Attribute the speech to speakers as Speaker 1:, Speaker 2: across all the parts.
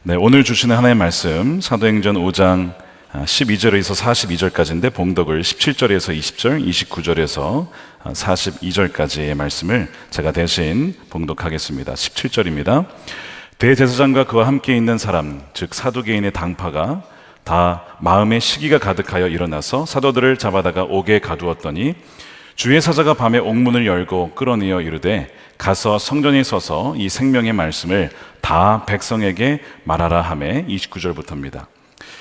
Speaker 1: 네, 오늘 주시는 하나님의 말씀 사도행전 5장 12절에서 42절까지인데 봉독을 17절에서 20절, 29절에서 42절까지의 말씀을 제가 대신 봉독하겠습니다. 17절입니다. 대제사장과 그와 함께 있는 사람, 즉 사두개인의 당파가 다 마음에 시기가 가득하여 일어나서 사도들을 잡아다가 옥에 가두었더니 주의 사자가 밤에 옥문을 열고 끌어내어 이르되 가서 성전에 서서 이 생명의 말씀을 다 백성에게 말하라 하매 29절부터입니다.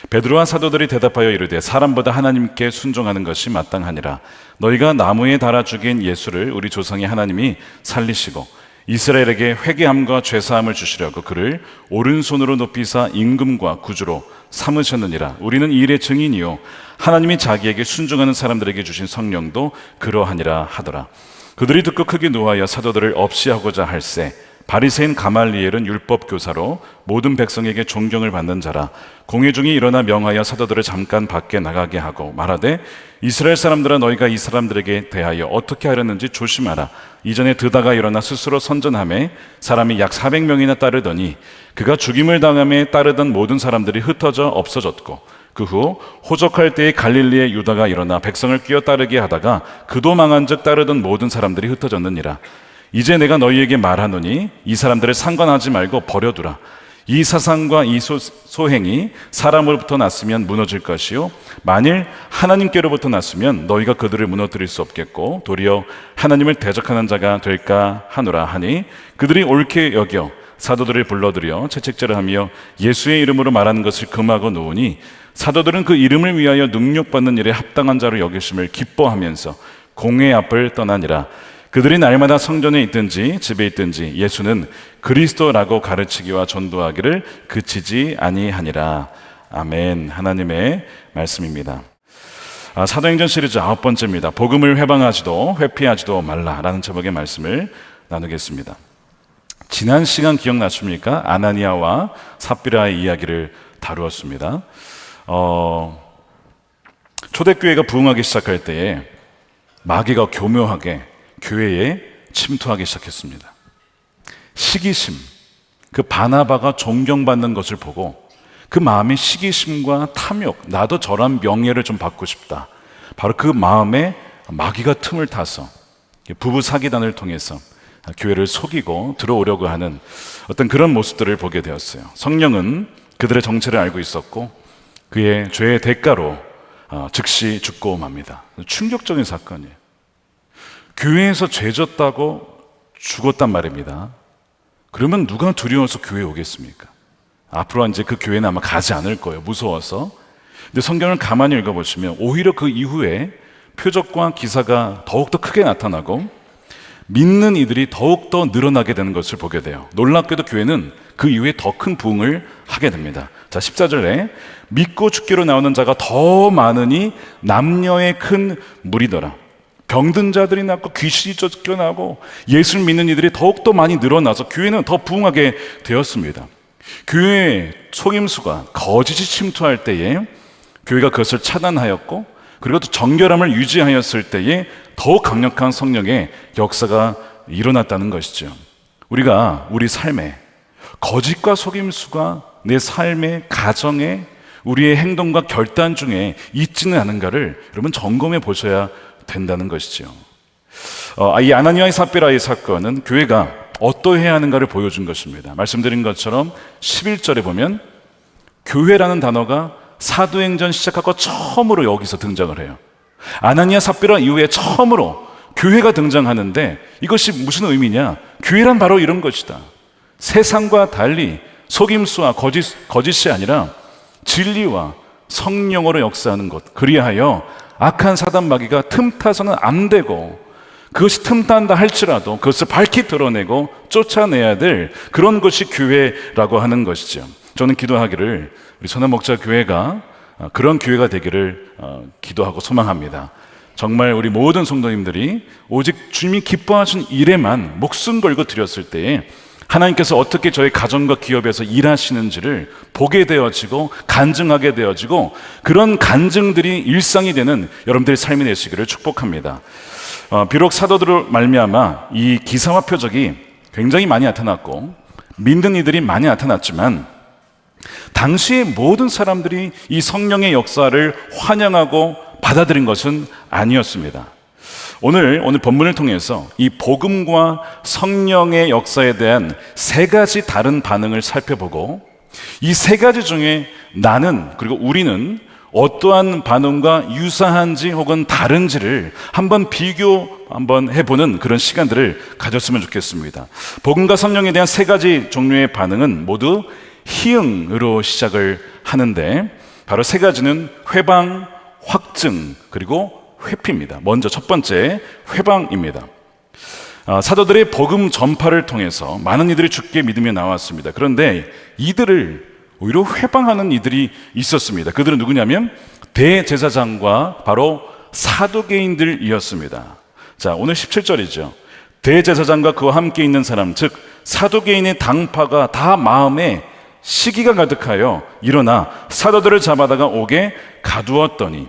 Speaker 1: 베드로와 사도들이 대답하여 이르되 사람보다 하나님께 순종하는 것이 마땅하니라. 너희가 나무에 달아 죽인 예수를 우리 조상의 하나님이 살리시고 이스라엘에게 회개함과 죄사함을 주시려고 그를 오른손으로 높이사 임금과 구주로 삼으셨느니라. 우리는 이 일의 증인이요 하나님이 자기에게 순종하는 사람들에게 주신 성령도 그러하니라 하더라. 그들이 듣고 크게 노하여 사도들을 없이하고자 할세 바리새인 가말리엘은 율법 교사로 모든 백성에게 존경을 받는 자라. 공회 중에 일어나 명하여 사도들을 잠깐 밖에 나가게 하고 말하되 이스라엘 사람들아 너희가 이 사람들에게 대하여 어떻게 하려는지 조심하라. 이전에 드다가 일어나 스스로 선전하매 사람이 약 400명이나 따르더니 그가 죽임을 당함에 따르던 모든 사람들이 흩어져 없어졌고 그 후 호적할 때에 갈릴리의 유다가 일어나 백성을 끼어 따르게 하다가 그도 망한즉 따르던 모든 사람들이 흩어졌느니라. 이제 내가 너희에게 말하노니 이 사람들을 상관하지 말고 버려두라. 이 사상과 이 소행이 사람으로부터 났으면 무너질 것이요 만일 하나님께로부터 났으면 너희가 그들을 무너뜨릴 수 없겠고 도리어 하나님을 대적하는 자가 될까 하노라 하니 그들이 옳게 여겨 사도들을 불러들여 채찍질을 하며 예수의 이름으로 말하는 것을 금하고 놓으니 사도들은 그 이름을 위하여 능력받는 일에 합당한 자로 여기심을 기뻐하면서 공회 앞을 떠나니라. 그들이 날마다 성전에 있든지 집에 있든지 예수는 그리스도라고 가르치기와 전도하기를 그치지 아니하니라. 아멘. 하나님의 말씀입니다. 사도행전 시리즈 9번째입니다. 복음을 회방하지도 회피하지도 말라라는 제목의 말씀을 나누겠습니다. 지난 시간 기억나십니까? 아나니아와 삽비라의 이야기를 다루었습니다. 초대교회가 부흥하기 시작할 때에 마귀가 교묘하게 교회에 침투하기 시작했습니다. 시기심, 그 바나바가 존경받는 것을 보고 그 마음의 시기심과 탐욕, 나도 저런 명예를 좀 받고 싶다. 바로 그 마음에 마귀가 틈을 타서 부부 사기단을 통해서 교회를 속이고 들어오려고 하는 어떤 그런 모습들을 보게 되었어요. 성령은 그들의 정체를 알고 있었고 그의 죄의 대가로 즉시 죽고 맙니다. 충격적인 사건이에요. 교회에서 죄 졌다고 죽었단 말입니다. 그러면 누가 두려워서 교회에 오겠습니까? 앞으로 이제 그 교회는 아마 가지 않을 거예요. 무서워서. 근데 성경을 가만히 읽어보시면 오히려 그 이후에 표적과 기사가 더욱더 크게 나타나고 믿는 이들이 더욱더 늘어나게 되는 것을 보게 돼요. 놀랍게도 교회는 그 이후에 더 큰 부흥을 하게 됩니다. 자, 14절에 믿고 죽기로 나오는 자가 더 많으니 남녀의 큰 무리더라. 병든 자들이 낫고 귀신이 쫓겨나고 예수를 믿는 이들이 더욱더 많이 늘어나서 교회는 더 부흥하게 되었습니다. 교회의 속임수가 거짓이 침투할 때에 교회가 그것을 차단하였고 그리고 또 정결함을 유지하였을 때에 더욱 강력한 성령의 역사가 일어났다는 것이죠. 우리가 우리 삶에 거짓과 속임수가 내 삶의 가정에 우리의 행동과 결단 중에 있지는 않은가를 여러분 점검해 보셔야 된다는 것이죠. 이 아나니아의 삽비라의 사건은 교회가 어떠해야 하는가를 보여준 것입니다. 말씀드린 것처럼 11절에 보면 교회라는 단어가 사도행전 시작하고 처음으로 여기서 등장을 해요. 아나니아 삽비라 이후에 처음으로 교회가 등장하는데 이것이 무슨 의미냐? 교회란 바로 이런 것이다. 세상과 달리 속임수와 거짓이 아니라 진리와 성령으로 역사하는 것. 그리하여 악한 사단 마귀가 틈타서는 안 되고 그것이 틈탄다 할지라도 그것을 밝히 드러내고 쫓아내야 될 그런 것이 교회라고 하는 것이죠. 저는 기도하기를 우리 선한 목자 교회가 그런 교회가 되기를 기도하고 소망합니다. 정말 우리 모든 성도님들이 오직 주님이 기뻐하신 일에만 목숨 걸고 드렸을 때에 하나님께서 어떻게 저희 가정과 기업에서 일하시는지를 보게 되어지고 간증하게 되어지고 그런 간증들이 일상이 되는 여러분들의 삶이 되시기를 축복합니다. 비록 사도들을 말미암아 이 기사와 표적이 굉장히 많이 나타났고 믿는 이들이 많이 나타났지만 당시의 모든 사람들이 이 성령의 역사를 환영하고 받아들인 것은 아니었습니다. 오늘 본문을 통해서 이 복음과 성령의 역사에 대한 세 가지 다른 반응을 살펴보고, 이 세 가지 중에 나는, 그리고 우리는 어떠한 반응과 유사한지 혹은 다른지를 한번 해보는 그런 시간들을 가졌으면 좋겠습니다. 복음과 성령에 대한 세 가지 종류의 반응은 모두 희응으로 시작을 하는데, 바로 세 가지는 회방, 확증, 그리고 회피입니다. 먼저 첫 번째, 회방입니다. 사도들의 복음 전파를 통해서 많은 이들이 주께 믿으며 나왔습니다. 그런데 이들을 오히려 회방하는 이들이 있었습니다. 그들은 누구냐면 대제사장과 바로 사두개인들이었습니다. 자, 오늘 17절이죠. 대제사장과 그와 함께 있는 사람, 즉 사두개인의 당파가 다 마음에 시기가 가득하여 일어나 사도들을 잡아다가 옥에 가두었더니,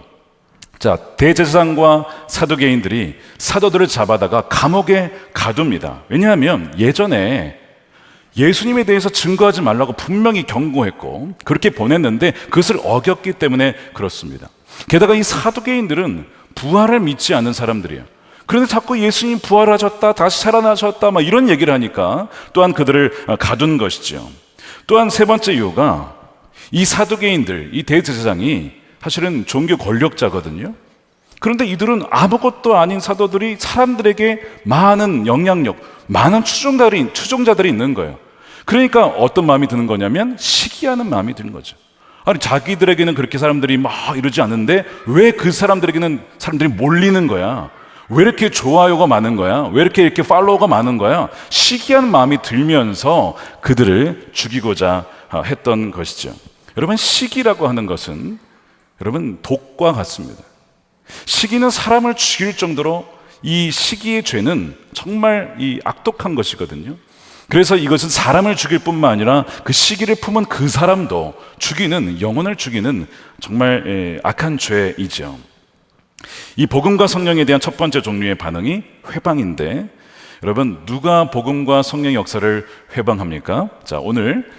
Speaker 1: 자, 대제사장과 사두개인들이 사도들을 잡아다가 감옥에 가둡니다. 왜냐하면 예전에 예수님에 대해서 증거하지 말라고 분명히 경고했고 그렇게 보냈는데 그것을 어겼기 때문에 그렇습니다. 게다가 이 사두개인들은 부활을 믿지 않는 사람들이에요. 그런데 자꾸 예수님 부활하셨다, 다시 살아나셨다, 막 이런 얘기를 하니까 또한 그들을 가둔 것이죠. 또한 세 번째 이유가, 이 사두개인들, 이 대제사장이 사실은 종교 권력자거든요. 그런데 이들은 아무것도 아닌 사도들이 사람들에게 많은 영향력, 많은 추종자들이 있는 거예요. 그러니까 어떤 마음이 드는 거냐면 시기하는 마음이 드는 거죠. 아니, 자기들에게는 그렇게 사람들이 막 이러지 않는데 왜 그 사람들에게는 사람들이 몰리는 거야? 왜 이렇게 좋아요가 많은 거야? 왜 이렇게 팔로워가 많은 거야? 시기하는 마음이 들면서 그들을 죽이고자 했던 것이죠. 여러분, 시기라고 하는 것은 여러분 독과 같습니다. 시기는 사람을 죽일 정도로 이 시기의 죄는 정말 이 악독한 것이거든요. 그래서 이것은 사람을 죽일 뿐만 아니라 그 시기를 품은 그 사람도 죽이는, 영혼을 죽이는 정말 악한 죄이죠. 이 복음과 성령에 대한 첫 번째 종류의 반응이 회방인데, 여러분 누가 복음과 성령의 역사를 회방합니까? 자, 오늘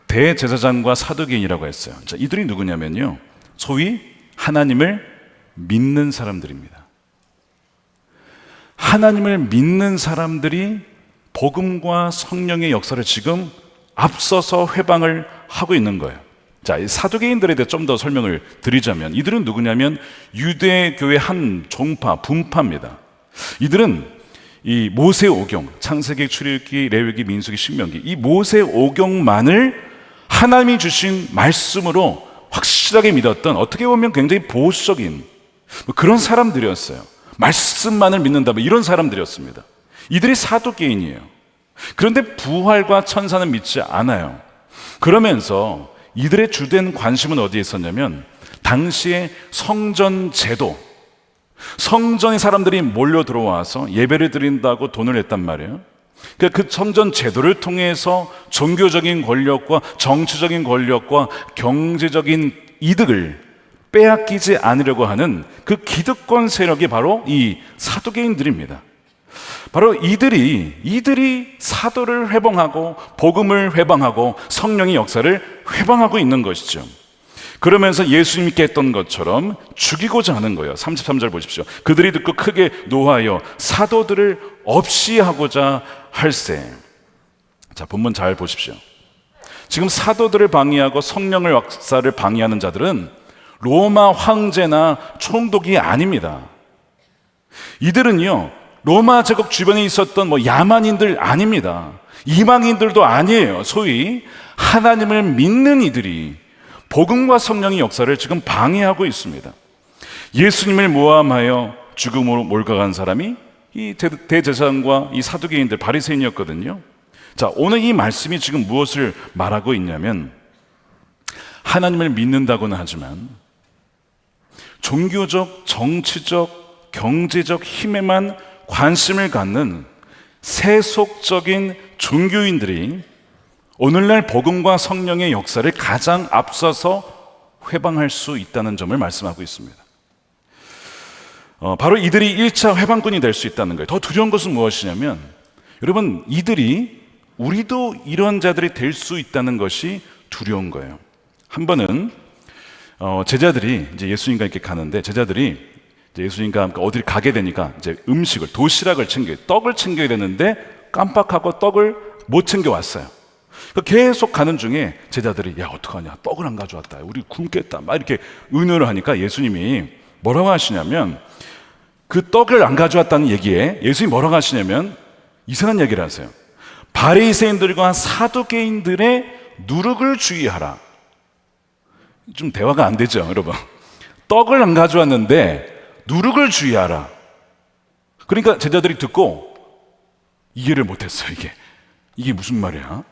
Speaker 1: 대제사장과 사두개인이라고 했어요. 자, 이들이 누구냐면요, 소위 하나님을 믿는 사람들입니다. 하나님을 믿는 사람들이 복음과 성령의 역사를 지금 앞서서 회방을 하고 있는 거예요. 자, 이 사두개인들에 대해 좀 더 설명을 드리자면, 이들은 누구냐면 유대교의 한 종파, 분파입니다. 이들은 이 모세오경, 창세기, 출애굽기, 레위기, 민수기, 신명기, 이 모세오경만을 하나님이 주신 말씀으로 확실하게 믿었던, 어떻게 보면 굉장히 보수적인 그런 사람들이었어요. 말씀만을 믿는다, 이런 사람들이었습니다. 이들이 사두개인이에요. 그런데 부활과 천사는 믿지 않아요. 그러면서 이들의 주된 관심은 어디에 있었냐면, 당시의 성전 제도, 성전에 사람들이 몰려 들어와서 예배를 드린다고 돈을 냈단 말이에요. 그 성전 제도를 통해서 종교적인 권력과 정치적인 권력과 경제적인 이득을 빼앗기지 않으려고 하는 그 기득권 세력이 바로 이 사두개인들입니다. 바로 이들이 사도를 회방하고 복음을 회방하고 성령의 역사를 회방하고 있는 것이죠. 그러면서 예수님께 했던 것처럼 죽이고자 하는 거예요. 33절 보십시오. 그들이 듣고 크게 노하여 사도들을 없이 하고자 할세. 자, 본문 잘 보십시오. 지금 사도들을 방해하고 성령의 역사를 방해하는 자들은 로마 황제나 총독이 아닙니다. 이들은요, 로마 제국 주변에 있었던 야만인들 아닙니다. 이방인들도 아니에요. 소위 하나님을 믿는 이들이 복음과 성령의 역사를 지금 방해하고 있습니다. 예수님을 모함하여 죽음으로 몰아간 사람이 이 대제사장과 이 사두개인들, 바리새인이었거든요. 자, 오늘 이 말씀이 지금 무엇을 말하고 있냐면, 하나님을 믿는다고는 하지만 종교적, 정치적, 경제적 힘에만 관심을 갖는 세속적인 종교인들이 오늘날 복음과 성령의 역사를 가장 앞서서 회방할 수 있다는 점을 말씀하고 있습니다. 바로 이들이 1차 회방꾼이 될 수 있다는 거예요. 더 두려운 것은 무엇이냐면, 여러분, 우리도 이런 자들이 될 수 있다는 것이 두려운 거예요. 한 번은 제자들이 이제 예수님과 이렇게 가는데, 제자들이 이제 예수님과 함께 어디를 가게 되니까 이제 음식을, 도시락을 떡을 챙겨야 되는데 깜빡하고 떡을 못 챙겨 왔어요. 계속 가는 중에 제자들이 야 어떡하냐, 떡을 안 가져왔다, 우리 굶겠다, 막 이렇게 은유를 하니까 예수님이 뭐라고 하시냐면, 그 떡을 안 가져왔다는 얘기에 예수님이 뭐라고 하시냐면 이상한 얘기를 하세요. 바리새인들과 사두개인들의 누룩을 주의하라. 좀 대화가 안 되죠, 여러분? 떡을 안 가져왔는데 누룩을 주의하라. 그러니까 제자들이 듣고 이해를 못했어요. 이게 무슨 말이야?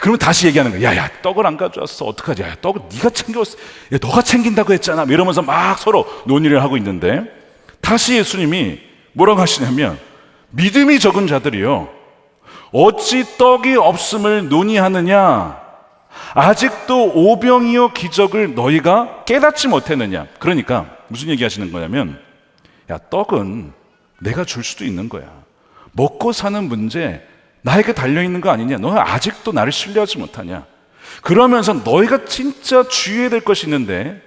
Speaker 1: 그러면 다시 얘기하는 거야. 야야, 떡을 안 가져왔어, 어떡하지? 야, 떡을 네가 챙겨왔어. 야, 너가 챙긴다고 했잖아. 이러면서 막 서로 논의를 하고 있는데, 다시 예수님이 뭐라고 하시냐면, 믿음이 적은 자들이요, 어찌 떡이 없음을 논의하느냐? 아직도 오병이어 기적을 너희가 깨닫지 못했느냐? 그러니까 무슨 얘기 하시는 거냐면, 야, 떡은 내가 줄 수도 있는 거야. 먹고 사는 문제 나에게 달려있는 거 아니냐? 너는 아직도 나를 신뢰하지 못하냐? 그러면서 너희가 진짜 주의해야 될 것이 있는데,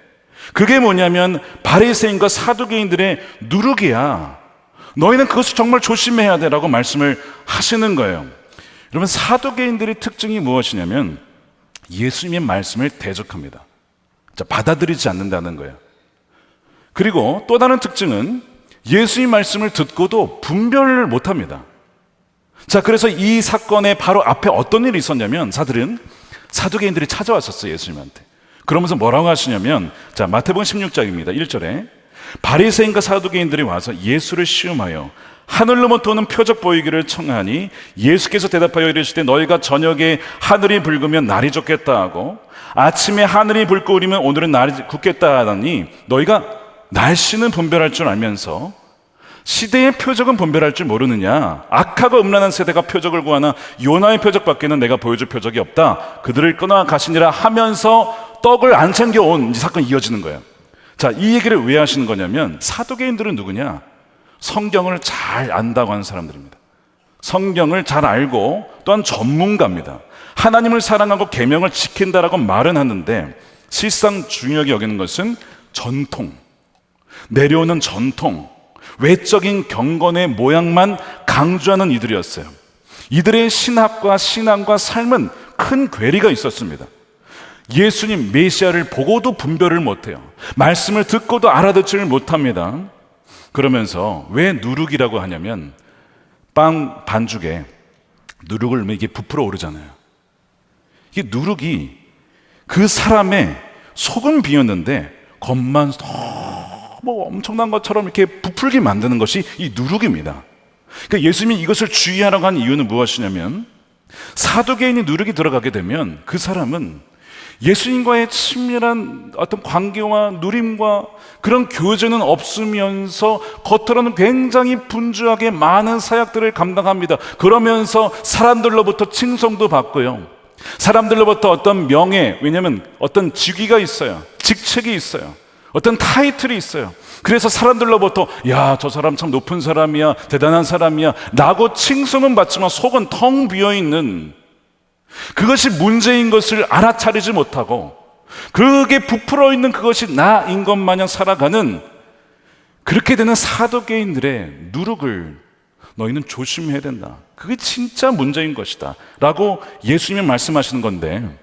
Speaker 1: 그게 뭐냐면 바리새인과 사두개인들의 누룩이야. 너희는 그것을 정말 조심해야 돼 라고 말씀을 하시는 거예요. 여러분, 사두개인들의 특징이 무엇이냐면 예수님의 말씀을 대적합니다. 받아들이지 않는다는 거예요. 그리고 또 다른 특징은 예수님 말씀을 듣고도 분별을 못합니다. 자, 그래서 이 사건의 바로 앞에 어떤 일이 있었냐면, 사두개인들이 찾아왔었어요, 예수님한테. 그러면서 뭐라고 하시냐면, 자, 마태복음 16장입니다. 1절에 바리새인과 사두개인들이 와서 예수를 시험하여 하늘로부터 오는 표적 보이기를 청하니, 예수께서 대답하여 이르시되 너희가 저녁에 하늘이 붉으면 날이 좋겠다 하고 아침에 하늘이 붉고 흐리면 오늘은 날이 굳겠다 하더니, 너희가 날씨는 분별할 줄 알면서 시대의 표적은 분별할 줄 모르느냐? 악하고 음란한 세대가 표적을 구하나 요나의 표적밖에는 내가 보여줄 표적이 없다. 그들을 끊어 가시니라 하면서 떡을 안 챙겨온, 이 사건이 이어지는 거예요. 자, 이 얘기를 왜 하시는 거냐면, 사두개인들은 누구냐? 성경을 잘 안다고 하는 사람들입니다. 성경을 잘 알고 또한 전문가입니다. 하나님을 사랑하고 계명을 지킨다라고 말은 하는데, 실상 중요하게 여기는 것은 전통, 내려오는 전통, 외적인 경건의 모양만 강조하는 이들이었어요. 이들의 신학과 신앙과 삶은 큰 괴리가 있었습니다. 예수님 메시아를 보고도 분별을 못해요. 말씀을 듣고도 알아듣지를 못합니다. 그러면서 왜 누룩이라고 하냐면, 빵 반죽에 누룩을 넣으면 이게 부풀어 오르잖아요. 이게 누룩이 그 사람의 속은 비었는데 겉만 뭐 엄청난 것처럼 이렇게 부풀게 만드는 것이 이 누룩입니다. 그러니까 예수님이 이것을 주의하라고 한 이유는 무엇이냐면, 사두개인이 누룩이 들어가게 되면 그 사람은 예수님과의 친밀한 어떤 관계와 누림과 그런 교제는 없으면서 겉으로는 굉장히 분주하게 많은 사역들을 감당합니다. 그러면서 사람들로부터 칭송도 받고요, 사람들로부터 어떤 명예, 왜냐하면 어떤 직위가 있어요, 직책이 있어요, 어떤 타이틀이 있어요. 그래서 사람들로부터 야, 저 사람 참 높은 사람이야, 대단한 사람이야 라고 칭송은 받지만 속은 텅 비어있는, 그것이 문제인 것을 알아차리지 못하고 그게 부풀어 있는 그것이 나인 것 마냥 살아가는, 그렇게 되는 사두개인들의 누룩을 너희는 조심해야 된다. 그게 진짜 문제인 것이다 라고 예수님이 말씀하시는 건데,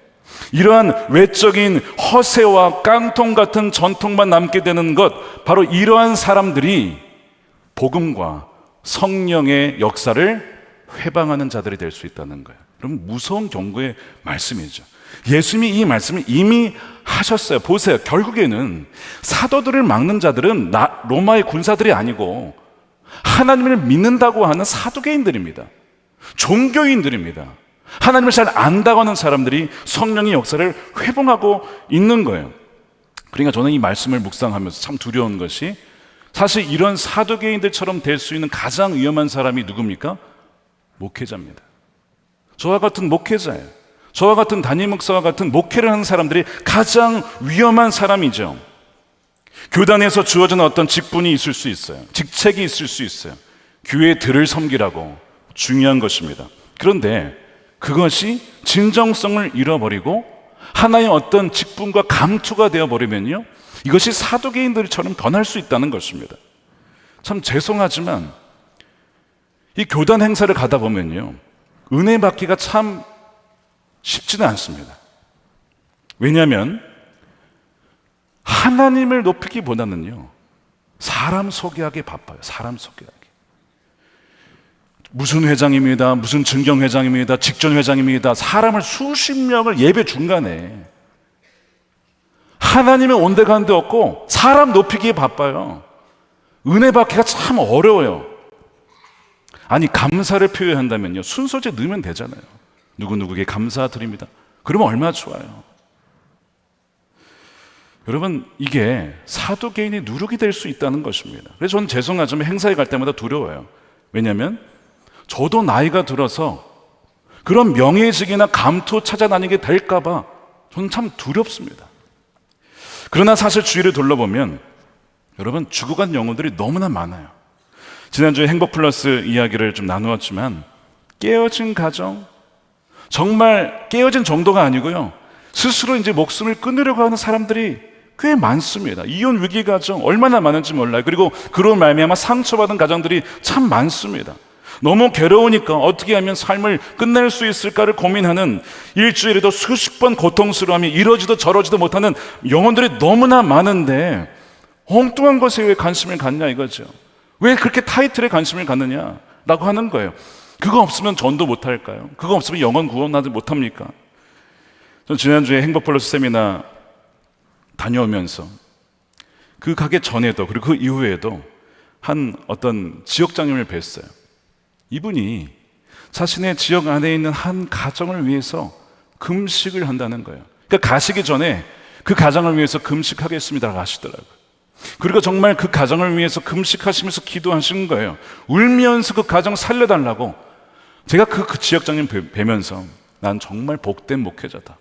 Speaker 1: 이러한 외적인 허세와 깡통 같은 전통만 남게 되는 것, 바로 이러한 사람들이 복음과 성령의 역사를 회방하는 자들이 될 수 있다는 거예요. 그럼 무서운 경고의 말씀이죠. 예수님이 이 말씀을 이미 하셨어요. 보세요, 결국에는 사도들을 막는 자들은 로마의 군사들이 아니고 하나님을 믿는다고 하는 사두개인들입니다. 종교인들입니다. 하나님을 잘 안다고 하는 사람들이 성령의 역사를 회봉하고 있는 거예요. 그러니까 저는 이 말씀을 묵상하면서 참 두려운 것이, 사실 이런 사두개인들처럼 될 수 있는 가장 위험한 사람이 누굽니까? 목회자입니다. 저와 같은 목회자예요. 저와 같은 담임 목사와 같은 목회를 하는 사람들이 가장 위험한 사람이죠. 교단에서 주어지는 어떤 직분이 있을 수 있어요. 직책이 있을 수 있어요. 교회의 들을 섬기라고 중요한 것입니다. 그런데 그것이 진정성을 잃어버리고 하나의 어떤 직분과 감투가 되어버리면요, 이것이 사두개인들처럼 변할 수 있다는 것입니다. 참 죄송하지만 이 교단 행사를 가다 보면요, 은혜 받기가 참 쉽지는 않습니다. 왜냐하면 하나님을 높이기보다는요, 사람 소개하기 바빠요. 사람 소개하기. 무슨 회장입니다, 무슨 증경회장입니다, 직전회장입니다. 사람을 수십 명을 예배 중간에 하나님의 온데간데 없고 사람 높이기에 바빠요. 은혜 받기가 참 어려워요. 아니, 감사를 표현한다면요, 순서제 넣으면 되잖아요. 누구누구에게 감사드립니다. 그러면 얼마나 좋아요. 여러분, 이게 사두개인이 누룩이 될 수 있다는 것입니다. 그래서 저는 죄송하지만 행사에 갈 때마다 두려워요. 왜냐하면 저도 나이가 들어서 그런 명예직이나 감투 찾아다니게 될까 봐 저는 참 두렵습니다. 그러나 사실 주위를 둘러보면 여러분, 죽어간 영혼들이 너무나 많아요. 지난주에 행복플러스 이야기를 좀 나누었지만 깨어진 가정, 정말 깨어진 정도가 아니고요, 스스로 이제 목숨을 끊으려고 하는 사람들이 꽤 많습니다. 이혼 위기 가정 얼마나 많은지 몰라요. 그리고 그로 말미암아 상처받은 가정들이 참 많습니다. 너무 괴로우니까 어떻게 하면 삶을 끝낼 수 있을까를 고민하는, 일주일에도 수십 번 고통스러움이 이러지도 저러지도 못하는 영혼들이 너무나 많은데 엉뚱한 것에 왜 관심을 갖냐 이거죠. 왜 그렇게 타이틀에 관심을 갖느냐라고 하는 거예요. 그거 없으면 전도 못할까요? 그거 없으면 영혼 구원하지 못합니까? 전 지난주에 행복플러스 세미나 다녀오면서 그 가기 전에도 그리고 그 이후에도 한 어떤 지역장님을 뵀어요. 이분이 자신의 지역 안에 있는 한 가정을 위해서 금식을 한다는 거예요. 그러니까 가시기 전에 그 가정을 위해서 금식하겠습니다라고 하시더라고요. 그리고 정말 그 가정을 위해서 금식하시면서 기도하시는 거예요. 울면서 그 가정 살려달라고. 제가 그 지역장님 뵈면서 난 정말 복된 목회자다.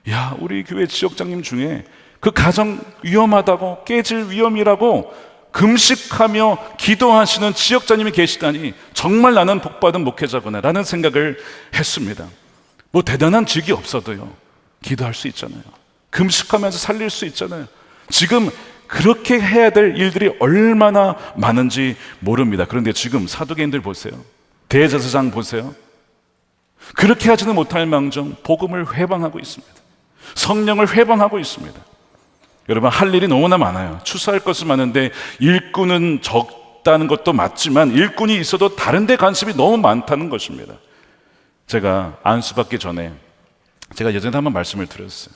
Speaker 1: 야, 우리 교회 지역장님 중에 그 가정 위험하다고, 깨질 위험이라고 금식하며 기도하시는 지역장님이 계시다니 정말 나는 복받은 목회자구나 라는 생각을 했습니다. 뭐 대단한 직이 없어도요, 기도할 수 있잖아요. 금식하면서 살릴 수 있잖아요. 지금 그렇게 해야 될 일들이 얼마나 많은지 모릅니다. 그런데 지금 사두개인들 보세요. 대제사장 보세요. 그렇게 하지는 못할 망정 복음을 회방하고 있습니다. 성령을 회방하고 있습니다. 여러분, 할 일이 너무나 많아요. 추수할 것은 많은데 일꾼은 적다는 것도 맞지만 일꾼이 있어도 다른 데 관심이 너무 많다는 것입니다. 제가 안수받기 전에 제가 예전에 한번 말씀을 드렸어요.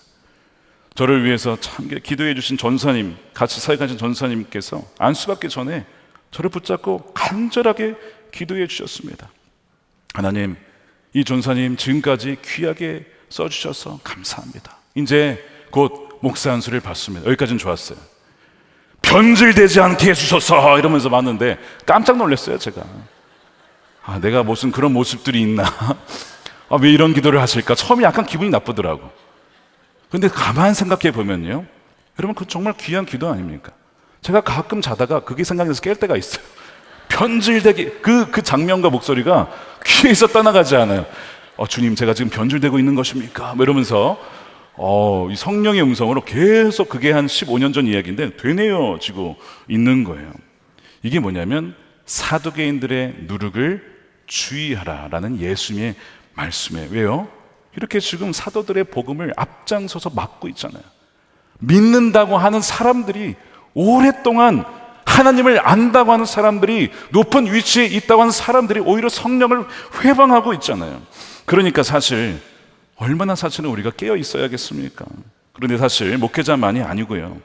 Speaker 1: 저를 위해서 참 기도해 주신 전사님, 같이 사역하신 전사님께서 안수받기 전에 저를 붙잡고 간절하게 기도해 주셨습니다. 하나님, 이 전사님 지금까지 귀하게 써주셔서 감사합니다. 이제 곧 목사 안수를 받습니다. 여기까지는 좋았어요. 변질되지 않게 해주셔서 이러면서 봤는데 깜짝 놀랐어요. 제가 내가 무슨 그런 모습들이 있나, 왜 이런 기도를 하실까, 처음에 약간 기분이 나쁘더라고. 근데 가만 생각해 보면요, 여러분, 그 정말 귀한 기도 아닙니까? 제가 가끔 자다가 그게 생각나서 깰 때가 있어요. 변질되기, 그 장면과 목소리가 귀에서 떠나가지 않아요. 주님, 제가 지금 변질되고 있는 것입니까? 뭐 이러면서 이 성령의 음성으로 계속, 그게 한 15년 전 이야기인데 되뇌어지고 있는 거예요. 이게 뭐냐면 사두개인들의 누룩을 주의하라라는 예수님의 말씀이에요. 왜요? 이렇게 지금 사도들의 복음을 앞장서서 막고 있잖아요. 믿는다고 하는 사람들이, 오랫동안 하나님을 안다고 하는 사람들이, 높은 위치에 있다고 하는 사람들이 오히려 성령을 회방하고 있잖아요. 그러니까 사실 얼마나 사실은 우리가 깨어 있어야겠습니까? 그런데 사실 목회자만이 아니고요,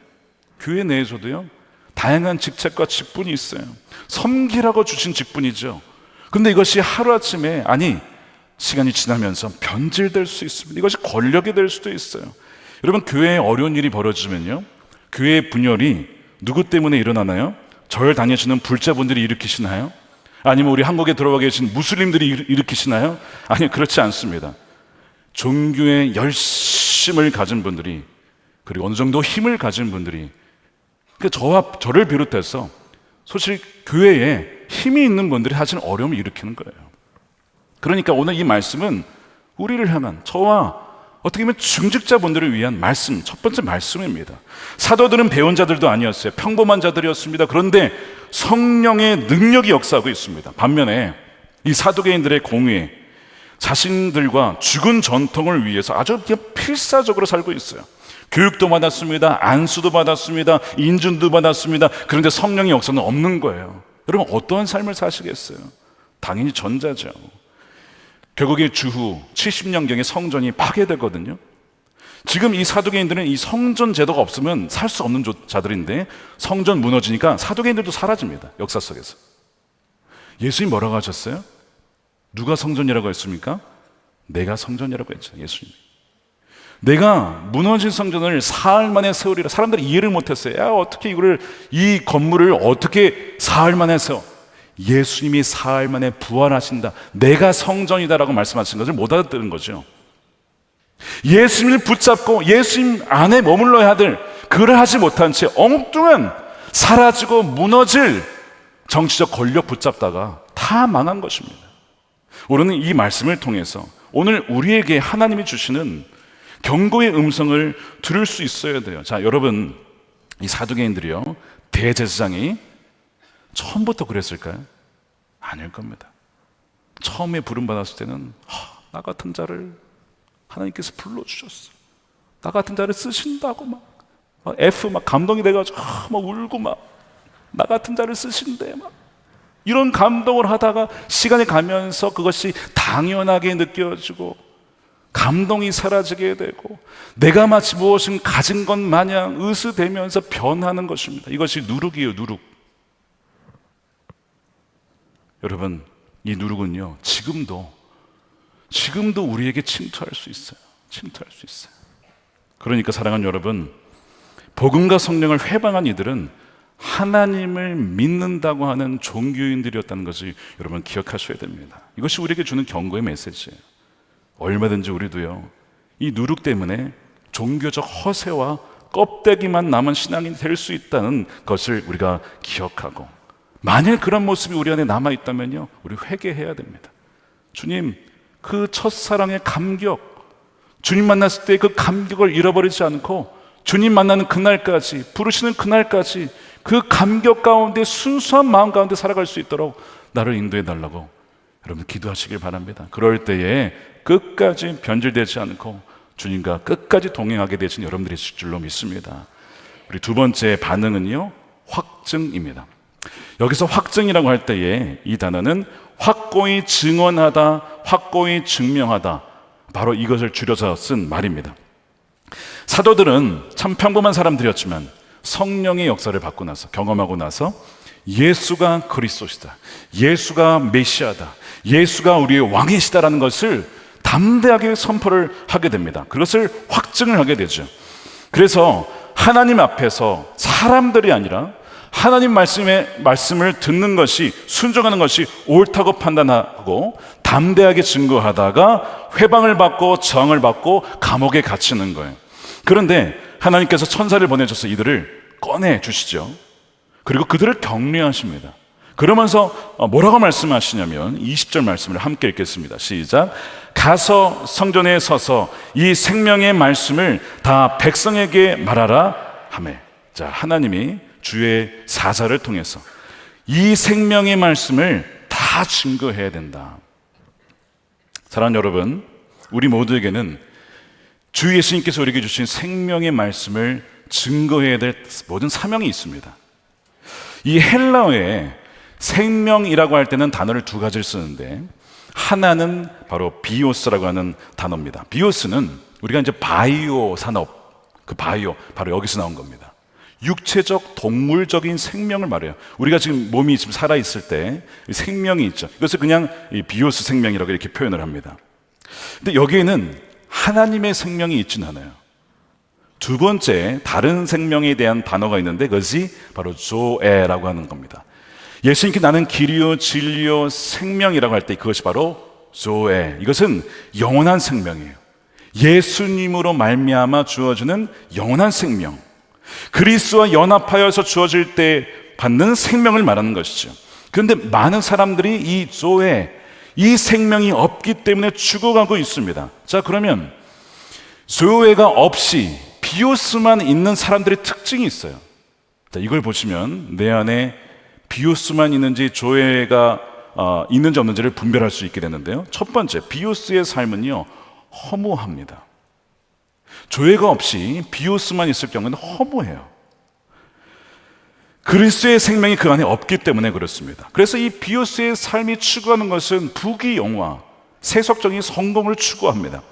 Speaker 1: 교회 내에서도요, 다양한 직책과 직분이 있어요. 섬기라고 주신 직분이죠. 근데 이것이 하루아침에, 시간이 지나면서 변질될 수 있습니다. 이것이 권력이 될 수도 있어요. 여러분, 교회에 어려운 일이 벌어지면요, 교회의 분열이 누구 때문에 일어나나요? 절 다니시는 불자분들이 일으키시나요? 아니면 우리 한국에 들어와 계신 무슬림들이 일으키시나요? 아니요, 그렇지 않습니다. 종교에 열심을 가진 분들이, 그리고 어느 정도 힘을 가진 분들이, 저를 비롯해서 사실 교회에 힘이 있는 분들이 사실 어려움을 일으키는 거예요. 그러니까 오늘 이 말씀은 우리를 향한, 저와 어떻게 보면 중직자분들을 위한 말씀, 첫 번째 말씀입니다. 사도들은 배운 자들도 아니었어요. 평범한 자들이었습니다. 그런데 성령의 능력이 역사하고 있습니다. 반면에 이 사두개인들의 공의에 자신들과 죽은 전통을 위해서 아주 그냥 필사적으로 살고 있어요. 교육도 받았습니다. 안수도 받았습니다. 인준도 받았습니다. 그런데 성령의 역사는 없는 거예요. 여러분, 어떠한 삶을 사시겠어요? 당연히 전자죠. 결국에 주후 70년경에 성전이 파괴되거든요. 지금 이 사두개인들은 이 성전 제도가 없으면 살 수 없는 자들인데 성전 무너지니까 사두개인들도 사라집니다. 역사 속에서. 예수님 뭐라고 하셨어요? 누가 성전이라고 했습니까? 내가 성전이라고 했죠. 예수님. 내가 무너진 성전을 사흘 만에 세우리라. 사람들이 이해를 못했어요. 야, 어떻게 이 건물을 어떻게 사흘 만에 세워? 예수님이 사흘 만에 부활하신다. 내가 성전이다라고 말씀하신 것을 못 알아들은 거죠. 예수님을 붙잡고 예수님 안에 머물러야 될 그를 하지 못한 채 엉뚱한 사라지고 무너질 정치적 권력 붙잡다가 다 망한 것입니다. 우리는 이 말씀을 통해서 오늘 우리에게 하나님이 주시는 경고의 음성을 들을 수 있어야 돼요. 자, 여러분, 이 사두개인들이요, 대제사장이 처음부터 그랬을까요? 아닐 겁니다. 처음에 부름받았을 때는 나 같은 자를 하나님께서 불러주셨어. 나 같은 자를 쓰신다고 막 감동이 돼가지고 막 울고 나 같은 자를 쓰신대 이런 감동을 하다가 시간이 가면서 그것이 당연하게 느껴지고 감동이 사라지게 되고 내가 마치 무엇을 가진 것 마냥 으스대면서 변하는 것입니다. 이것이 누룩이에요, 누룩. 여러분, 이 누룩은요, 지금도 우리에게 침투할 수 있어요. 침투할 수 있어요. 그러니까 사랑하는 여러분, 복음과 성령을 회방한 이들은 하나님을 믿는다고 하는 종교인들이었다는 것을 여러분 기억하셔야 됩니다. 이것이 우리에게 주는 경고의 메시지예요. 얼마든지 우리도요, 이 누룩 때문에 종교적 허세와 껍데기만 남은 신앙이 될 수 있다는 것을 우리가 기억하고, 만일 그런 모습이 우리 안에 남아있다면요, 우리 회개해야 됩니다. 주님, 그 첫사랑의 감격, 주님 만났을 때 그 감격을 잃어버리지 않고 주님 만나는 그날까지, 부르시는 그날까지 그 감격 가운데 순수한 마음 가운데 살아갈 수 있도록 나를 인도해 달라고 여러분 기도하시길 바랍니다. 그럴 때에 끝까지 변질되지 않고 주님과 끝까지 동행하게 되신 여러분들이 있을 줄로 믿습니다. 우리 두 번째 반응은요, 확증입니다. 여기서 확증이라고 할 때에 이 단어는 확고히 증언하다, 확고히 증명하다, 바로 이것을 줄여서 쓴 말입니다. 사도들은 참 평범한 사람들이었지만 성령의 역사를 받고 나서, 경험하고 나서 예수가 그리스도시다, 예수가 메시아다, 예수가 우리의 왕이시다라는 것을 담대하게 선포를 하게 됩니다. 그것을 확증을 하게 되죠. 그래서 하나님 앞에서 사람들이 아니라 하나님 말씀을 듣는 것이, 순종하는 것이 옳다고 판단하고 담대하게 증거하다가 회방을 받고 저항을 받고 감옥에 갇히는 거예요. 그런데 하나님께서 천사를 보내셔서 이들을 꺼내 주시죠. 그리고 그들을 격려하십니다. 그러면서 뭐라고 말씀하시냐면 20절 말씀을 함께 읽겠습니다. 시작. 가서 성전에 서서 이 생명의 말씀을 다 백성에게 말하라 하매. 자, 하나님이 주의 사자를 통해서 이 생명의 말씀을 다 증거해야 된다. 사랑하는 여러분, 우리 모두에게는 주 예수님께서 우리에게 주신 생명의 말씀을 증거해야 될 모든 사명이 있습니다. 이 헬라어에 생명이라고 할 때는 단어를 두 가지를 쓰는데, 하나는 바로 비오스라고 하는 단어입니다. 비오스는 우리가 이제 바이오 산업, 그 바이오, 바로 여기서 나온 겁니다. 육체적 동물적인 생명을 말해요. 우리가 지금 몸이 지금 살아있을 때 생명이 있죠. 그래서 그냥 이 비오스 생명이라고 이렇게 표현을 합니다. 근데 여기에는 하나님의 생명이 있지는 않아요. 두 번째 다른 생명에 대한 단어가 있는데 그것이 바로 조에라고 하는 겁니다. 예수님께 나는 길이요 진리요 생명이라고 할 때 그것이 바로 조에, 이것은 영원한 생명이에요. 예수님으로 말미암아 주어지는 영원한 생명, 그리스도와 연합하여서 주어질 때 받는 생명을 말하는 것이죠. 그런데 많은 사람들이 이 조에, 이 생명이 없기 때문에 죽어가고 있습니다. 자, 그러면 조회가 없이 비오스만 있는 사람들의 특징이 있어요. 자, 이걸 보시면 내 안에 비오스만 있는지 조회가 있는지 없는지를 분별할 수 있게 되는데요. 첫 번째, 비오스의 삶은요, 허무합니다. 조회가 없이 비오스만 있을 경우는 허무해요. 그리스도의 생명이 그 안에 없기 때문에 그렇습니다. 그래서 이 비오스의 삶이 추구하는 것은 부귀영화, 세속적인 성공을 추구합니다.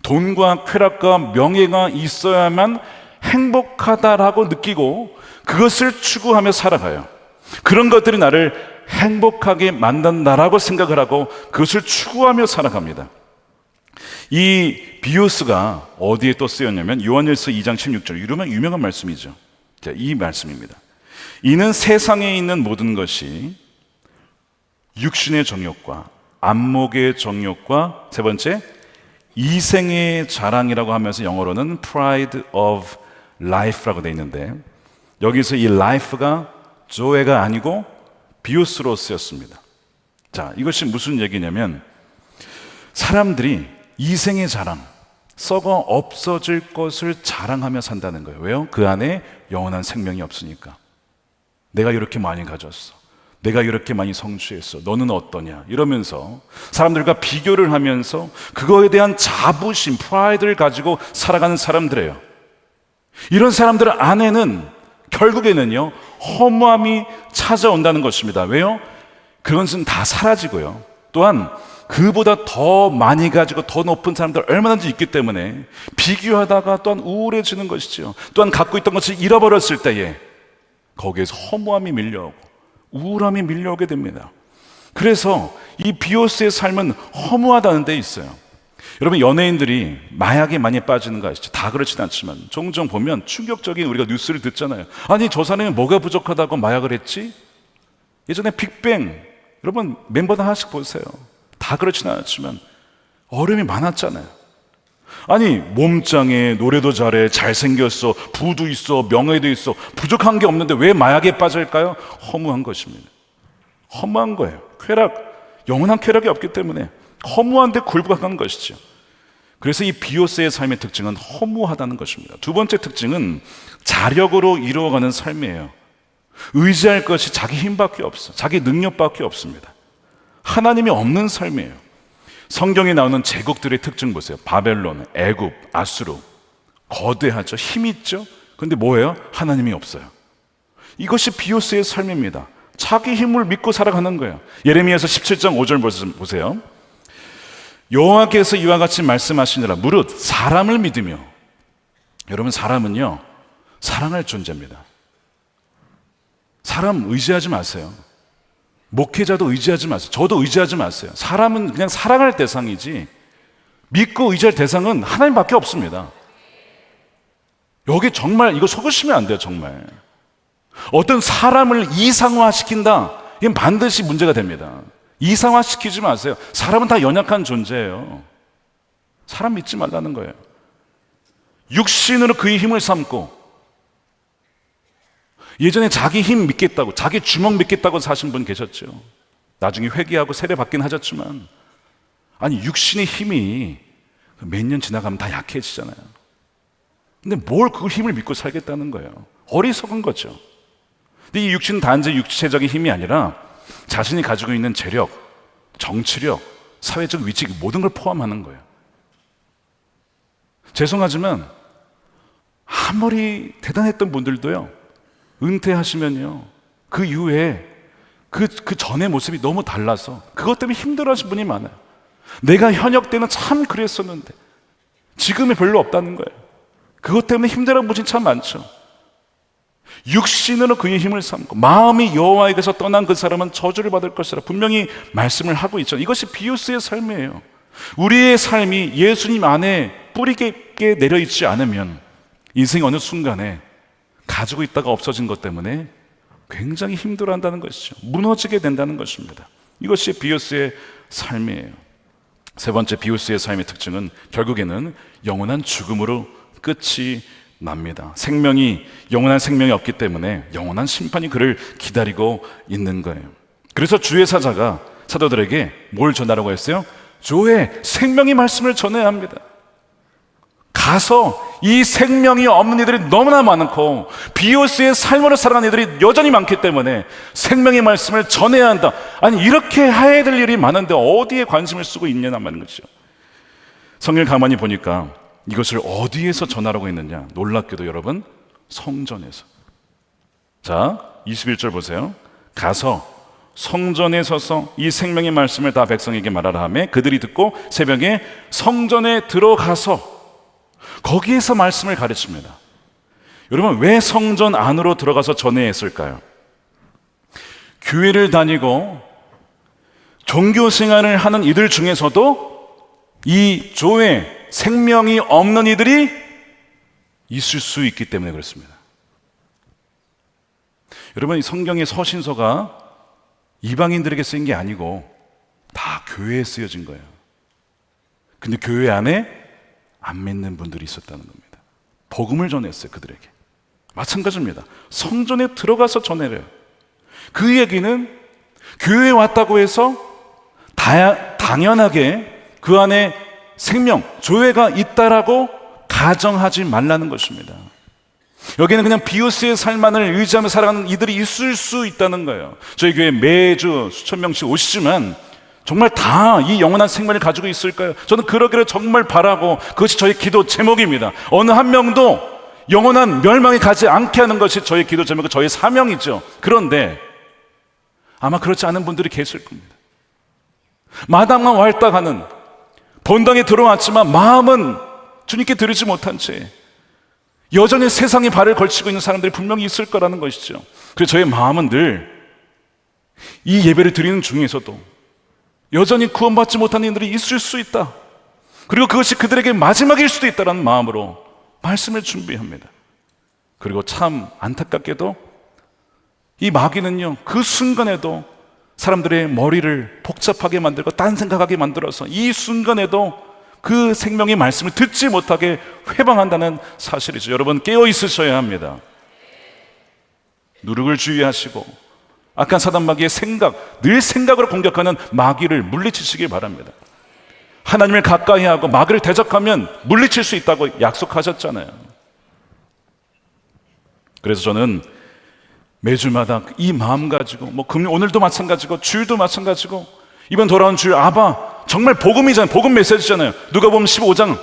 Speaker 1: 돈과 쾌락과 명예가 있어야만 행복하다라고 느끼고 그것을 추구하며 살아가요. 그런 것들이 나를 행복하게 만든다라고 생각을 하고 그것을 추구하며 살아갑니다. 이 비오스가 어디에 또 쓰였냐면 요한일서 2장 16절, 유명한 말씀이죠. 자, 이 말씀입니다. 이는 세상에 있는 모든 것이 육신의 정욕과 안목의 정욕과 세 번째 이생의 자랑이라고 하면서 영어로는 pride of life라고 되어 있는데 여기서 이 life가 조회가 아니고 비오스로 쓰였습니다. 자, 이것이 무슨 얘기냐면 사람들이 이생의 자랑, 썩어 없어질 것을 자랑하며 산다는 거예요. 왜요? 그 안에 영원한 생명이 없으니까. 내가 이렇게 많이 가졌어. 내가 이렇게 많이 성취했어. 너는 어떠냐? 이러면서 사람들과 비교를 하면서 그거에 대한 자부심, 프라이드를 가지고 살아가는 사람들이에요. 이런 사람들 안에는 결국에는요, 허무함이 찾아온다는 것입니다. 왜요? 그것은 다 사라지고요. 또한 그보다 더 많이 가지고 더 높은 사람들 얼마든지 있기 때문에 비교하다가 또한 우울해지는 것이죠. 또한 갖고 있던 것을 잃어버렸을 때에 거기에서 허무함이 밀려오고 우울함이 밀려오게 됩니다. 그래서 이 비오스의 삶은 허무하다는 데 있어요. 여러분, 연예인들이 마약에 많이 빠지는 거 아시죠? 다 그렇진 않지만 종종 보면 충격적인 우리가 뉴스를 듣잖아요. 아니, 저 사람이 뭐가 부족하다고 마약을 했지? 예전에 빅뱅, 여러분 멤버들 하나씩 보세요. 다 그렇진 않았지만 어려움이 많았잖아요. 아니, 몸짱해, 노래도 잘해, 잘생겼어, 부도 있어, 명예도 있어, 부족한 게 없는데 왜 마약에 빠질까요? 허무한 것입니다. 허무한 거예요. 쾌락, 영원한 쾌락이 없기 때문에 허무한데 굴복하는 것이죠. 그래서 이 비오스의 삶의 특징은 허무하다는 것입니다. 두 번째 특징은 자력으로 이루어가는 삶이에요. 의지할 것이 자기 힘밖에 없어, 자기 능력밖에 없습니다. 하나님이 없는 삶이에요. 성경에 나오는 제국들의 특징 보세요. 바벨론, 애굽, 아수르. 거대하죠. 힘 있죠. 그런데 뭐예요? 하나님이 없어요. 이것이 비오스의 삶입니다. 자기 힘을 믿고 살아가는 거예요. 예레미야서 17장 5절 보세요. 여호와께서 이와 같이 말씀하시니라. 무릇 사람을 믿으며. 여러분, 사람은요, 사랑할 존재입니다. 사람 의지하지 마세요. 목회자도 의지하지 마세요. 저도 의지하지 마세요. 사람은 그냥 사랑할 대상이지 믿고 의지할 대상은 하나님밖에 없습니다. 여기 정말 이거 속으시면 안 돼요. 정말 어떤 사람을 이상화시킨다, 이건 반드시 문제가 됩니다. 이상화시키지 마세요. 사람은 다 연약한 존재예요. 사람 믿지 말라는 거예요. 육신으로 그의 힘을 삼고 예전에 자기 힘 믿겠다고, 자기 주먹 믿겠다고 사신 분 계셨죠. 나중에 회개하고 세례 받긴 하셨지만, 아니, 육신의 힘이 몇 년 지나가면 다 약해지잖아요. 근데 뭘 그 힘을 믿고 살겠다는 거예요. 어리석은 거죠. 근데 이 육신은 단지 육체적인 힘이 아니라 자신이 가지고 있는 재력, 정치력, 사회적 위치, 모든 걸 포함하는 거예요. 죄송하지만 아무리 대단했던 분들도요, 은퇴하시면요, 그 이후에 그 전의 모습이 너무 달라서 그것 때문에 힘들어하신 분이 많아요. 내가 현역 때는 참 그랬었는데 지금이 별로 없다는 거예요. 그것 때문에 힘들어하는 분이 참 많죠. 육신으로 그의 힘을 삼고 마음이 여호와에게서 떠난 그 사람은 저주를 받을 것이라 분명히 말씀을 하고 있죠. 이것이 비오스의 삶이에요. 우리의 삶이 예수님 안에 뿌리 깊게 내려있지 않으면 인생 어느 순간에 가지고 있다가 없어진 것 때문에 굉장히 힘들어한다는 것이죠. 무너지게 된다는 것입니다. 이것이 비오스의 삶이에요. 세 번째, 비오스의 삶의 특징은 결국에는 영원한 죽음으로 끝이 납니다. 영원한 생명이 없기 때문에 영원한 심판이 그를 기다리고 있는 거예요. 그래서 주의 사도들에게 뭘 전하라고 했어요? 주의 생명의 말씀을 전해야 합니다. 가서 이 생명이 없는 이들이 너무나 많고 비오스의 삶으로 살아가는 이들이 여전히 많기 때문에 생명의 말씀을 전해야 한다. 아니, 이렇게 해야 될 일이 많은데 어디에 관심을 쓰고 있냐는 말인 것이죠. 성경을 가만히 보니까 이것을 어디에서 전하라고 했느냐, 놀랍게도 여러분, 성전에서. 자, 21절 보세요. 가서 성전에 서서 이 생명의 말씀을 다 백성에게 말하라 하며 그들이 듣고 새벽에 성전에 들어가서 거기에서 말씀을 가르칩니다. 여러분, 왜 성전 안으로 들어가서 전해야 했을까요? 교회를 다니고 종교 생활을 하는 이들 중에서도 이 조에 생명이 없는 이들이 있을 수 있기 때문에 그렇습니다. 여러분, 이 성경의 서신서가 이방인들에게 쓰인 게 아니고 다 교회에 쓰여진 거예요. 근데 교회 안에 안 믿는 분들이 있었다는 겁니다. 복음을 전했어요, 그들에게. 마찬가지입니다. 성전에 들어가서 전해래요. 그 얘기는 교회에 왔다고 해서 당연하게 그 안에 생명, 조회가 있다라고 가정하지 말라는 것입니다. 여기는 그냥 비오스의 삶만을 의지하며 살아가는 이들이 있을 수 있다는 거예요. 저희 교회 매주 수천 명씩 오시지만 정말 다 이 영원한 생명을 가지고 있을까요? 저는 그러기를 정말 바라고 그것이 저희 기도 제목입니다. 어느 한 명도 영원한 멸망에 가지 않게 하는 것이 저희 기도 제목이고 저희 사명이죠. 그런데 아마 그렇지 않은 분들이 계실 겁니다. 마당만 왈딱하는, 본당에 들어왔지만 마음은 주님께 드리지 못한 채 여전히 세상에 발을 걸치고 있는 사람들이 분명히 있을 거라는 것이죠. 그래서 저의 마음은 늘 이 예배를 드리는 중에서도 여전히 구원받지 못한 이들이 있을 수 있다. 그리고 그것이 그들에게 마지막일 수도 있다는 마음으로 말씀을 준비합니다. 그리고 참 안타깝게도 이 마귀는요, 그 순간에도 사람들의 머리를 복잡하게 만들고 딴 생각하게 만들어서 이 순간에도 그 생명의 말씀을 듣지 못하게 회방한다는 사실이죠. 여러분, 깨어 있으셔야 합니다. 누룩을 주의하시고 악한 사단 마귀의 늘 생각으로 공격하는 마귀를 물리치시길 바랍니다. 하나님을 가까이 하고 마귀를 대적하면 물리칠 수 있다고 약속하셨잖아요. 그래서 저는 매주마다 이 마음 가지고 오늘도 마찬가지고 주일도 마찬가지고 이번 돌아온 주일 아바 정말 복음이잖아요. 복음 메시지잖아요. 누가복음 15장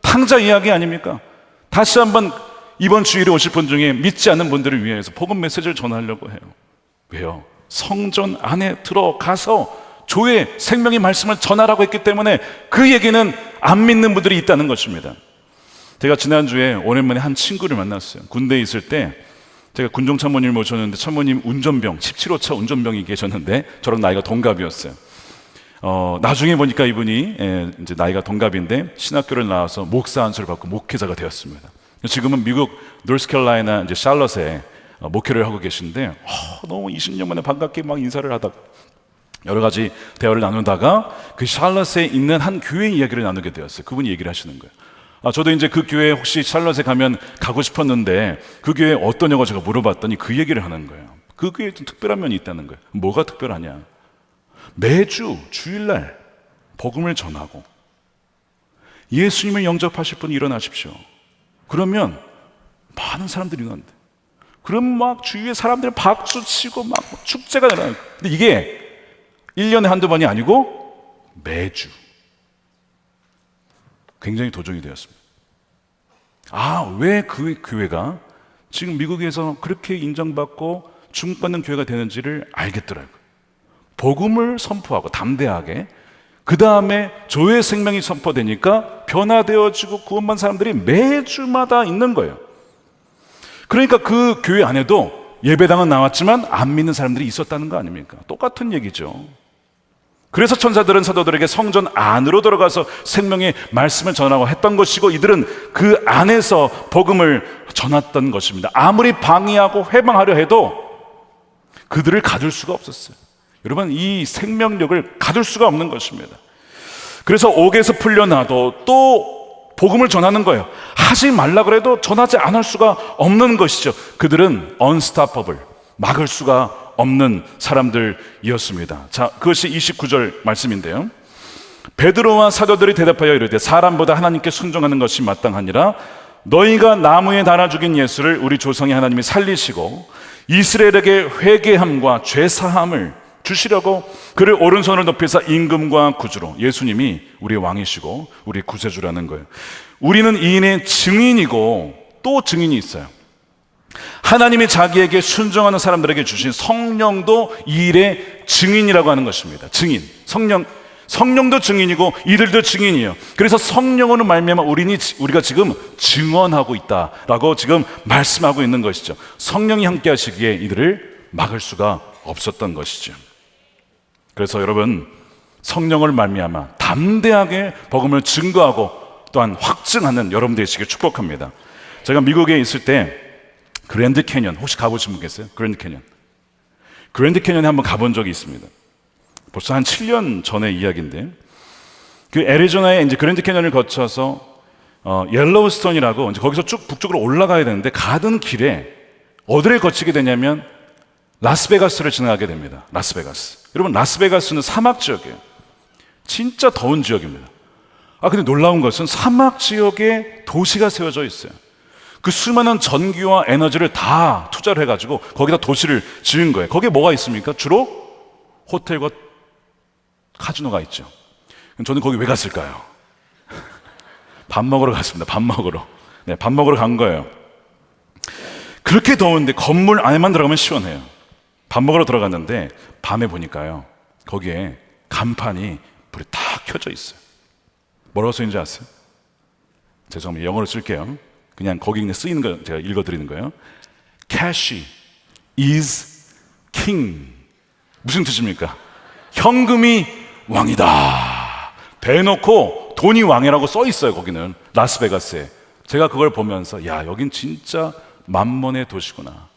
Speaker 1: 탕자 이야기 아닙니까? 다시 한번 이번 주일에 오실 분 중에 믿지 않는 분들을 위해서 복음 메시지를 전하려고 해요. 왜요? 성전 안에 들어가서 조의 생명의 말씀을 전하라고 했기 때문에 그 얘기는 안 믿는 분들이 있다는 것입니다. 제가 지난주에 오랜만에 한 친구를 만났어요. 군대에 있을 때 제가 군종 참모님을 모셨는데 참모님 운전병 17호차 운전병이 계셨는데 저랑 나이가 동갑이었어요. 나중에 보니까 이분이 이제 나이가 동갑인데 신학교를 나와서 목사 안수를 받고 목회자가 되었습니다. 지금은 미국 노스캐롤라이나 이제 샬럿에 목회를 하고 계신데 너무 20년 만에 반갑게 막 인사를 하다 여러 가지 대화를 나누다가 그 샬럿에 있는 한 교회 이야기를 나누게 되었어요. 그분이 얘기를 하시는 거예요. 저도 이제 그 교회 혹시 샬럿에 가면 가고 싶었는데 그 교회 어떠냐고 제가 물어봤더니 그 얘기를 하는 거예요. 그 교회에 좀 특별한 면이 있다는 거예요. 뭐가 특별하냐? 매주 주일날 복음을 전하고 예수님을 영접하실 분이 일어나십시오. 그러면 많은 사람들이 일어난대. 그럼 막 주위에 사람들 박수 치고 막 축제가 일어나요. 근데 이게 1년에 한두 번이 아니고 매주. 굉장히 도전이 되었습니다. 왜 그 교회가 지금 미국에서 그렇게 인정받고 주목받는 교회가 되는지를 알겠더라고요. 복음을 선포하고 담대하게 그 다음에 조의 생명이 선포되니까 변화되어지고 구원받은 사람들이 매주마다 있는 거예요. 그러니까 그 교회 안에도 예배당은 나왔지만 안 믿는 사람들이 있었다는 거 아닙니까? 똑같은 얘기죠. 그래서 천사들은 사도들에게 성전 안으로 들어가서 생명의 말씀을 전하고 했던 것이고 이들은 그 안에서 복음을 전했던 것입니다. 아무리 방해하고 회방하려 해도 그들을 가둘 수가 없었어요. 여러분, 이 생명력을 가둘 수가 없는 것입니다. 그래서 옥에서 풀려나도 또 복음을 전하는 거예요. 하지 말라 그래도 전하지 않을 수가 없는 것이죠. 그들은 unstoppable, 막을 수가 없는 사람들이었습니다. 자, 그것이 29절 말씀인데요. 베드로와 사도들이 대답하여 이르되 사람보다 하나님께 순종하는 것이 마땅하니라. 너희가 나무에 달아 죽인 예수를 우리 조상의 하나님이 살리시고 이스라엘에게 회개함과 죄사함을 주시려고 그를 오른손을 높이사 임금과 구주로, 예수님이 우리의 왕이시고 우리 구세주라는 거예요. 우리는 이 일의 증인이고 또 증인이 있어요. 하나님이 자기에게 순종하는 사람들에게 주신 성령도 이 일의 증인이라고 하는 것입니다. 증인, 성령도 증인이고 이들도 증인이에요. 그래서 성령으로 말미암아 우리가 지금 증언하고 있다라고 지금 말씀하고 있는 것이죠. 성령이 함께 하시기에 이들을 막을 수가 없었던 것이죠. 그래서 여러분, 성령을 말미암아 담대하게 복음을 증거하고 또한 확증하는 여러분 되시길 축복합니다. 제가 미국에 있을 때 그랜드 캐년, 혹시 가보신 분 계세요? 그랜드 캐년에 한번 가본 적이 있습니다. 벌써 한 7년 전의 이야기인데, 그 애리조나의 이제 그랜드 캐년을 거쳐서 옐로우스톤이라고 이제 거기서 쭉 북쪽으로 올라가야 되는데, 가던 길에 어디를 거치게 되냐면 라스베가스를 지나가게 됩니다. 라스베가스. 여러분, 라스베가스는 사막 지역이에요. 진짜 더운 지역입니다. 근데 놀라운 것은 사막 지역에 도시가 세워져 있어요. 그 수많은 전기와 에너지를 다 투자를 해가지고 거기다 도시를 지은 거예요. 거기에 뭐가 있습니까? 주로 호텔과 카지노가 있죠. 저는 거기 왜 갔을까요? 밥 먹으러 갔습니다. 밥 먹으러 간 거예요. 그렇게 더운데 건물 안에만 들어가면 시원해요. 밥 먹으러 들어갔는데 밤에 보니까요, 거기에 간판이 불이 다 켜져 있어요. 뭐라고 써있는지 아세요? 죄송합니다. 영어로 쓸게요. 그냥 거기 그냥 쓰이는 거 제가 읽어드리는 거예요. Cash is king. 무슨 뜻입니까? 현금이 왕이다. 대놓고 돈이 왕이라고 써 있어요. 거기는 라스베가스에. 제가 그걸 보면서 여긴 진짜 만mon의 도시구나.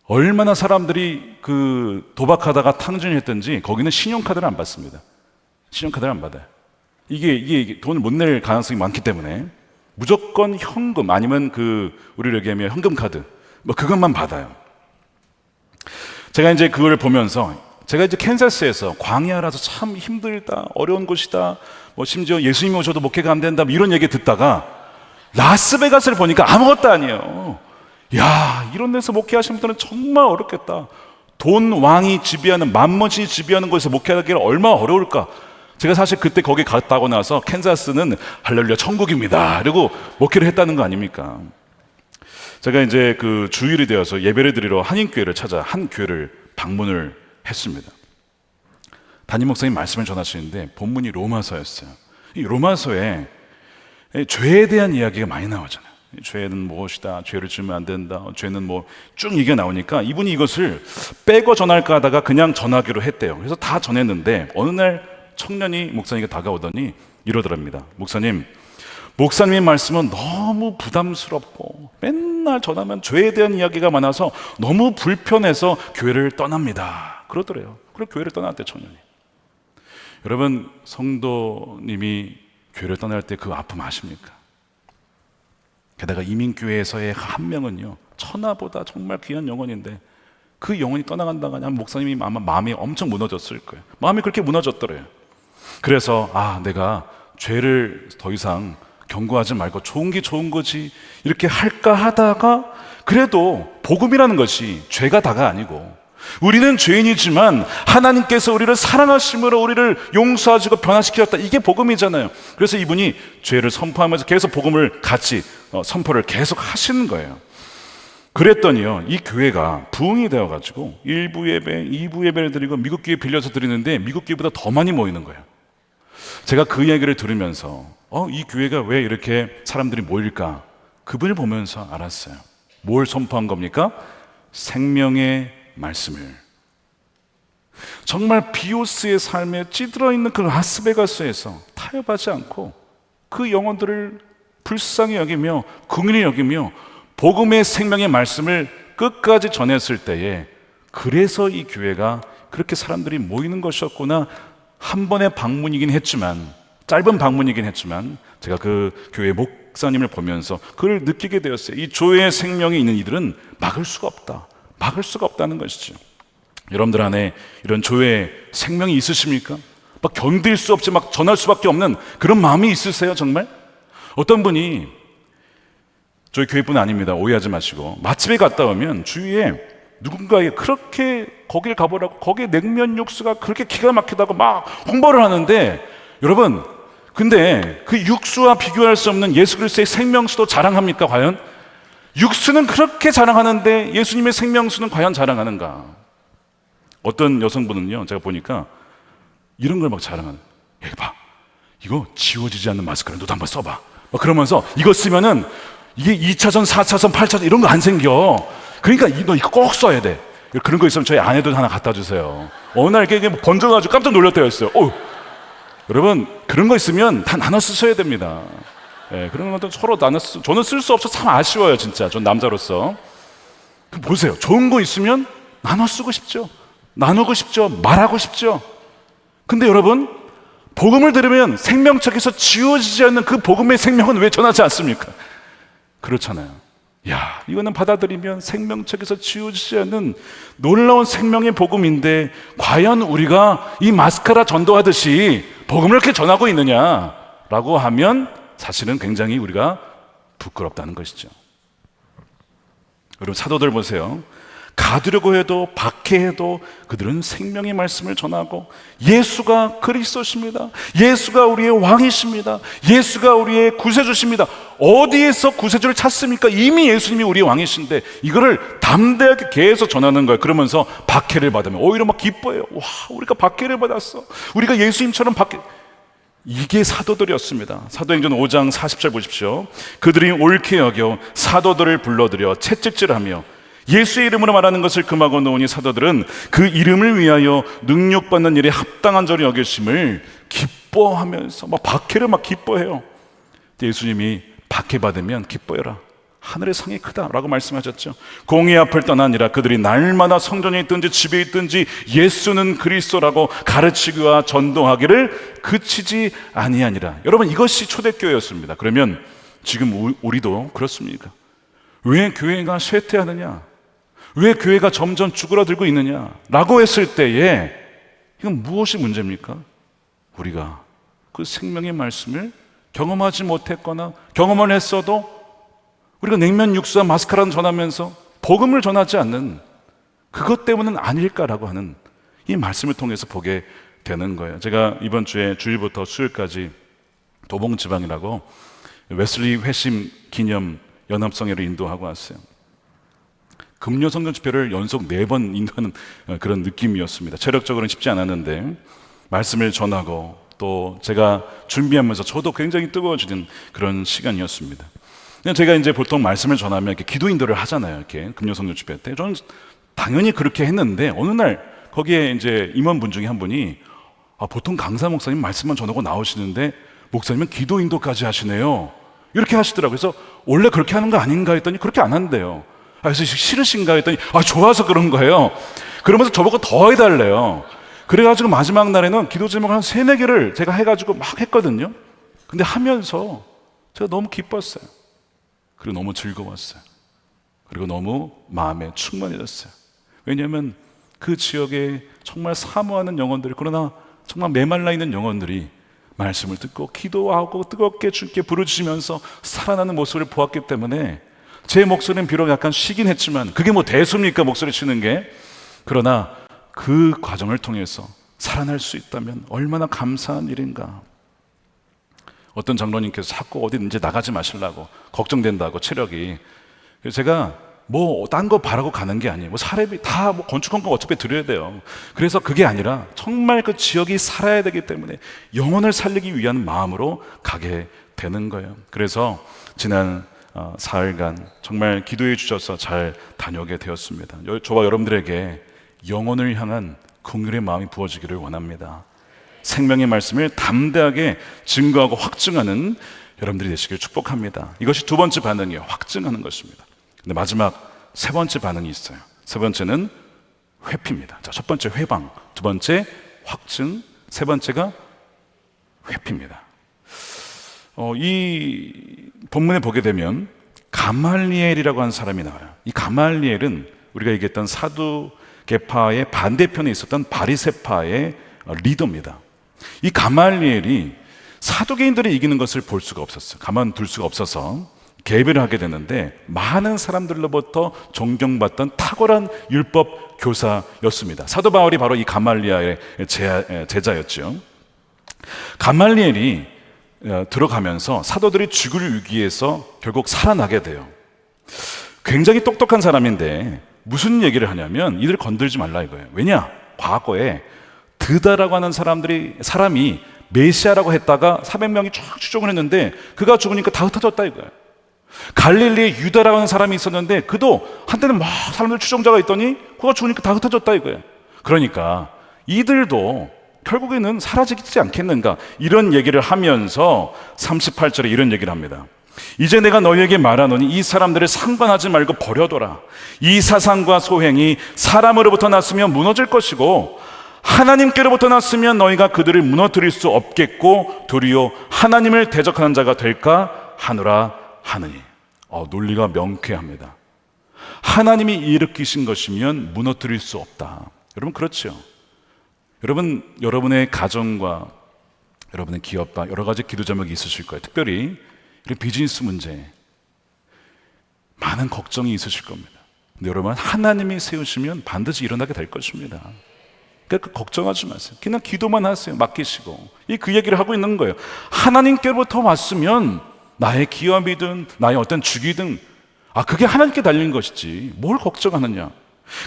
Speaker 1: 얼마나 사람들이 그 도박하다가 탕진했던지 거기는 신용카드를 안 받습니다. 신용카드를 안 받아요. 이게 돈을 못 낼 가능성이 많기 때문에 무조건 현금, 아니면 우리를 얘기하면 현금카드, 그것만 받아요. 제가 이제 그걸 보면서, 제가 이제 캔자스에서 광야라서 참 힘들다, 어려운 곳이다, 심지어 예수님이 오셔도 목회가 안 된다, 이런 얘기 듣다가 라스베가스를 보니까 아무것도 아니에요. 이런 데서 목회하시는 분들은 정말 어렵겠다. 돈 왕이 지배하는, 만mon이 지배하는 곳에서 목회하기가 얼마나 어려울까. 제가 사실 그때 거기 갔다고 나서 캔자스는 할렐루야 천국입니다 그리고 목회를 했다는 거 아닙니까? 제가 이제 그 주일이 되어서 예배를 드리러 한인교회를 찾아 한 교회를 방문을 했습니다. 담임 목사님 말씀을 전하시는데 본문이 로마서였어요. 이 로마서에 죄에 대한 이야기가 많이 나오잖아요. 죄는 무엇이다, 죄를 지으면 안 된다, 죄는 쭉 얘기가 나오니까 이분이 이것을 빼고 전할까 하다가 그냥 전하기로 했대요. 그래서 다 전했는데 어느 날 청년이 목사님에게 다가오더니 이러더랍니다. 목사님의 말씀은 너무 부담스럽고 맨날 전하면 죄에 대한 이야기가 많아서 너무 불편해서 교회를 떠납니다. 그러더래요. 그래서 교회를 떠났대, 청년이. 여러분, 성도님이 교회를 떠날 때 그 아픔 아십니까? 게다가 이민교회에서의 한 명은요, 천하보다 정말 귀한 영혼인데 그 영혼이 떠나간다고 하면 목사님이 아마 마음이 엄청 무너졌을 거예요. 마음이 그렇게 무너졌더래요. 그래서 내가 죄를 더 이상 경고하지 말고 좋은 게 좋은 거지 이렇게 할까 하다가, 그래도 복음이라는 것이 죄가 다가 아니고 우리는 죄인이지만 하나님께서 우리를 사랑하심으로 우리를 용서하시고 변화시키셨다, 이게 복음이잖아요. 그래서 이분이 죄를 선포하면서 계속 복음을 같이 선포를 계속 하시는 거예요. 그랬더니요, 이 교회가 부흥이 되어가지고 1부 예배, 2부 예배를 드리고 미국 교회 빌려서 드리는데 미국 교회보다 더 많이 모이는 거예요. 제가 그 얘기를 들으면서 이 교회가 왜 이렇게 사람들이 모일까? 그분을 보면서 알았어요. 뭘 선포한 겁니까? 생명의 말씀을. 정말 비오스의 삶에 찌들어 있는 그 라스베가스에서 타협하지 않고 그 영혼들을 불쌍히 여기며 긍휼히 여기며 복음의 생명의 말씀을 끝까지 전했을 때에, 그래서 이 교회가 그렇게 사람들이 모이는 것이었구나. 한 번의 방문이긴 했지만, 짧은 방문이긴 했지만 제가 그 교회 목사님을 보면서 그걸 느끼게 되었어요. 이 조의 생명이 있는 이들은 막을 수가 없다는 것이죠. 여러분들 안에 이런 조의 생명이 있으십니까? 막 견딜 수 없이 막 전할 수밖에 없는 그런 마음이 있으세요, 정말? 어떤 분이, 저희 교회뿐 아닙니다. 오해하지 마시고, 맛집에 갔다 오면 주위에 누군가에 그렇게 거길 가보라고, 거기에 냉면 육수가 그렇게 기가 막히다고 막 홍보를 하는데, 여러분, 근데 그 육수와 비교할 수 없는 예수 그리스도의 생명수도 자랑합니까, 과연? 육수는 그렇게 자랑하는데 예수님의 생명수는 과연 자랑하는가? 어떤 여성분은요, 제가 보니까 이런 걸 막 자랑하는, 여기 봐, 이거 지워지지 않는 마스크를 너도 한번 써봐, 막 그러면서 이거 쓰면은 이게 2차선, 4차선, 8차선 이런 거 안 생겨. 그러니까 너 이거 꼭 써야 돼. 그런 거 있으면 저희 아내도 하나 갖다 주세요. 어느 날 이렇게 번져가지고 깜짝 놀랐대요. 여러분, 그런 거 있으면 다 나눠 쓰셔야 됩니다. 예, 그런 것도 서로 나눠 저는 쓸 수 없어서 참 아쉬워요, 진짜. 전 남자로서. 보세요. 좋은 거 있으면 나눠 쓰고 싶죠. 나누고 싶죠. 말하고 싶죠. 근데 여러분, 복음을 들으면 생명책에서 지워지지 않는 그 복음의 생명은 왜 전하지 않습니까? 그렇잖아요. 야, 이거는 받아들이면 생명책에서 지워지지 않는 놀라운 생명의 복음인데, 과연 우리가 이 마스카라 전도하듯이 복음을 이렇게 전하고 있느냐라고 하면 사실은 굉장히 우리가 부끄럽다는 것이죠. 여러분, 사도들 보세요. 가두려고 해도 박해해도 그들은 생명의 말씀을 전하고, 예수가 그리스도십니다, 예수가 우리의 왕이십니다, 예수가 우리의 구세주십니다. 어디에서 구세주를 찾습니까? 이미 예수님이 우리의 왕이신데 이거를 담대하게 계속 전하는 거예요. 그러면서 박해를 받으면 오히려 막 기뻐해요. 와, 우리가 박해를 받았어, 우리가 예수님처럼 박해. 이게 사도들이었습니다. 사도행전 5장 40절 보십시오. 그들이 옳게 여겨 사도들을 불러들여 채찍질하며 예수의 이름으로 말하는 것을 금하고 놓으니, 사도들은 그 이름을 위하여 능력받는 일에 합당한 자로 여기심을 기뻐하면서 막 박해를 막 기뻐해요. 예수님이 박해받으면 기뻐해라, 하늘의 상이 크다라고 말씀하셨죠. 공의 앞을 떠나니라 그들이 날마다 성전에 있든지 집에 있든지 예수는 그리스도라고 가르치기와 전도하기를 그치지 아니하니라. 여러분, 이것이 초대교회였습니다. 그러면 지금 우리도 그렇습니까? 왜 교회가 쇠퇴하느냐, 왜 교회가 점점 쭈그러들고 있느냐라고 했을 때에 이건 무엇이 문제입니까? 우리가 그 생명의 말씀을 경험하지 못했거나 경험을 했어도 우리가 냉면 육수와 마스카라를 전하면서 복음을 전하지 않는 그것 때문은 아닐까라고 하는 이 말씀을 통해서 보게 되는 거예요. 제가 이번 주에 주일부터 수요일까지 도봉지방이라고 웨슬리 회심 기념 연합성회를 인도하고 왔어요. 금요 성경 집회를 연속 4번 인도하는 그런 느낌이었습니다. 체력적으로는 쉽지 않았는데 말씀을 전하고 또 제가 준비하면서 저도 굉장히 뜨거워지는 그런 시간이었습니다. 제가 이제 보통 말씀을 전하면 이렇게 기도 인도를 하잖아요. 이렇게 금요 성경 집회 때 저는 당연히 그렇게 했는데, 어느 날 거기에 이제 임원분 중에 한 분이 보통 강사 목사님 말씀만 전하고 나오시는데 목사님은 기도 인도까지 하시네요, 이렇게 하시더라고요. 그래서 원래 그렇게 하는 거 아닌가 했더니 그렇게 안 한대요. 그래서 싫으신가 했더니 좋아서 그런 거예요. 그러면서 저보고 더 해달래요. 그래가지고 마지막 날에는 기도 제목 한 3-4개를 제가 해가지고 막 했거든요. 근데 하면서 제가 너무 기뻤어요. 그리고 너무 즐거웠어요. 그리고 너무 마음에 충만해졌어요. 왜냐하면 그 지역에 정말 사모하는 영혼들이, 그러나 정말 메말라 있는 영혼들이 말씀을 듣고 기도하고 뜨겁게 주께 부르짖으면서 살아나는 모습을 보았기 때문에 제 목소리는 비록 약간 쉬긴 했지만, 그게 뭐 대수입니까, 목소리 치는 게. 그러나 그 과정을 통해서 살아날 수 있다면 얼마나 감사한 일인가. 어떤 장로님께서 자꾸 어디 이제 나가지 마시려고 걱정된다고, 체력이. 그래서 제가 뭐 딴 거 바라고 가는 게 아니에요. 뭐 사례비 다 뭐 건축헌금 어차피 드려야 돼요. 그래서 그게 아니라 정말 그 지역이 살아야 되기 때문에 영혼을 살리기 위한 마음으로 가게 되는 거예요. 그래서 지난 사흘간 정말 기도해 주셔서 잘 다녀오게 되었습니다. 저와 여러분들에게 영혼을 향한 긍휼의 마음이 부어지기를 원합니다. 생명의 말씀을 담대하게 증거하고 확증하는 여러분들이 되시길 축복합니다. 이것이 2번째 반응이에요. 확증하는 것입니다. 근데 마지막 3번째 반응이 있어요. 3번째는 회피입니다. 자, 1번째 회방, 2번째 확증, 3번째가 회피입니다. 이 본문에 보게 되면 가말리엘이라고 하는 사람이 나와요. 이 가말리엘은 우리가 얘기했던 사두개파의 반대편에 있었던 바리새파의 리더입니다. 이 가말리엘이 사두개인들이 이기는 것을 볼 수가 없었어요. 가만둘 수가 없어서 개입을 하게 되는데 많은 사람들로부터 존경받던 탁월한 율법 교사였습니다. 사도 바울이 바로 이 가말리엘의 제자였죠. 가말리엘이 들어가면서 사도들이 죽을 위기에서 결국 살아나게 돼요. 굉장히 똑똑한 사람인데 무슨 얘기를 하냐면 이들 건들지 말라 이거예요. 왜냐? 과거에 드다라고 하는 사람이 메시아라고 했다가 400명이 쫙 추종을 했는데 그가 죽으니까 다 흩어졌다 이거예요. 갈릴리에 유다라고 하는 사람이 있었는데 그도 한때는 막 사람들 추종자가 있더니 그가 죽으니까 다 흩어졌다 이거예요. 그러니까 이들도 결국에는 사라지지 않겠는가, 이런 얘기를 하면서 38절에 이런 얘기를 합니다. 이제 내가 너희에게 말하노니 이 사람들을 상관하지 말고 버려둬라. 이 사상과 소행이 사람으로부터 났으면 무너질 것이고 하나님께로부터 났으면 너희가 그들을 무너뜨릴 수 없겠고 도리어 하나님을 대적하는 자가 될까 하노라 하느니. 논리가 명쾌합니다. 하나님이 일으키신 것이면 무너뜨릴 수 없다. 여러분 그렇죠? 여러분, 여러분의 가정과 여러분의 기업과 여러 가지 기도 제목이 있으실 거예요. 특별히 이런 비즈니스 문제 많은 걱정이 있으실 겁니다. 근데 여러분, 하나님이 세우시면 반드시 일어나게 될 것입니다. 그러니까 걱정하지 마세요. 그냥 기도만 하세요. 맡기시고. 그 얘기를 하고 있는 거예요. 하나님께로부터 왔으면 나의 기업이든 나의 어떤 주기든 그게 하나님께 달린 것이지 뭘 걱정하느냐.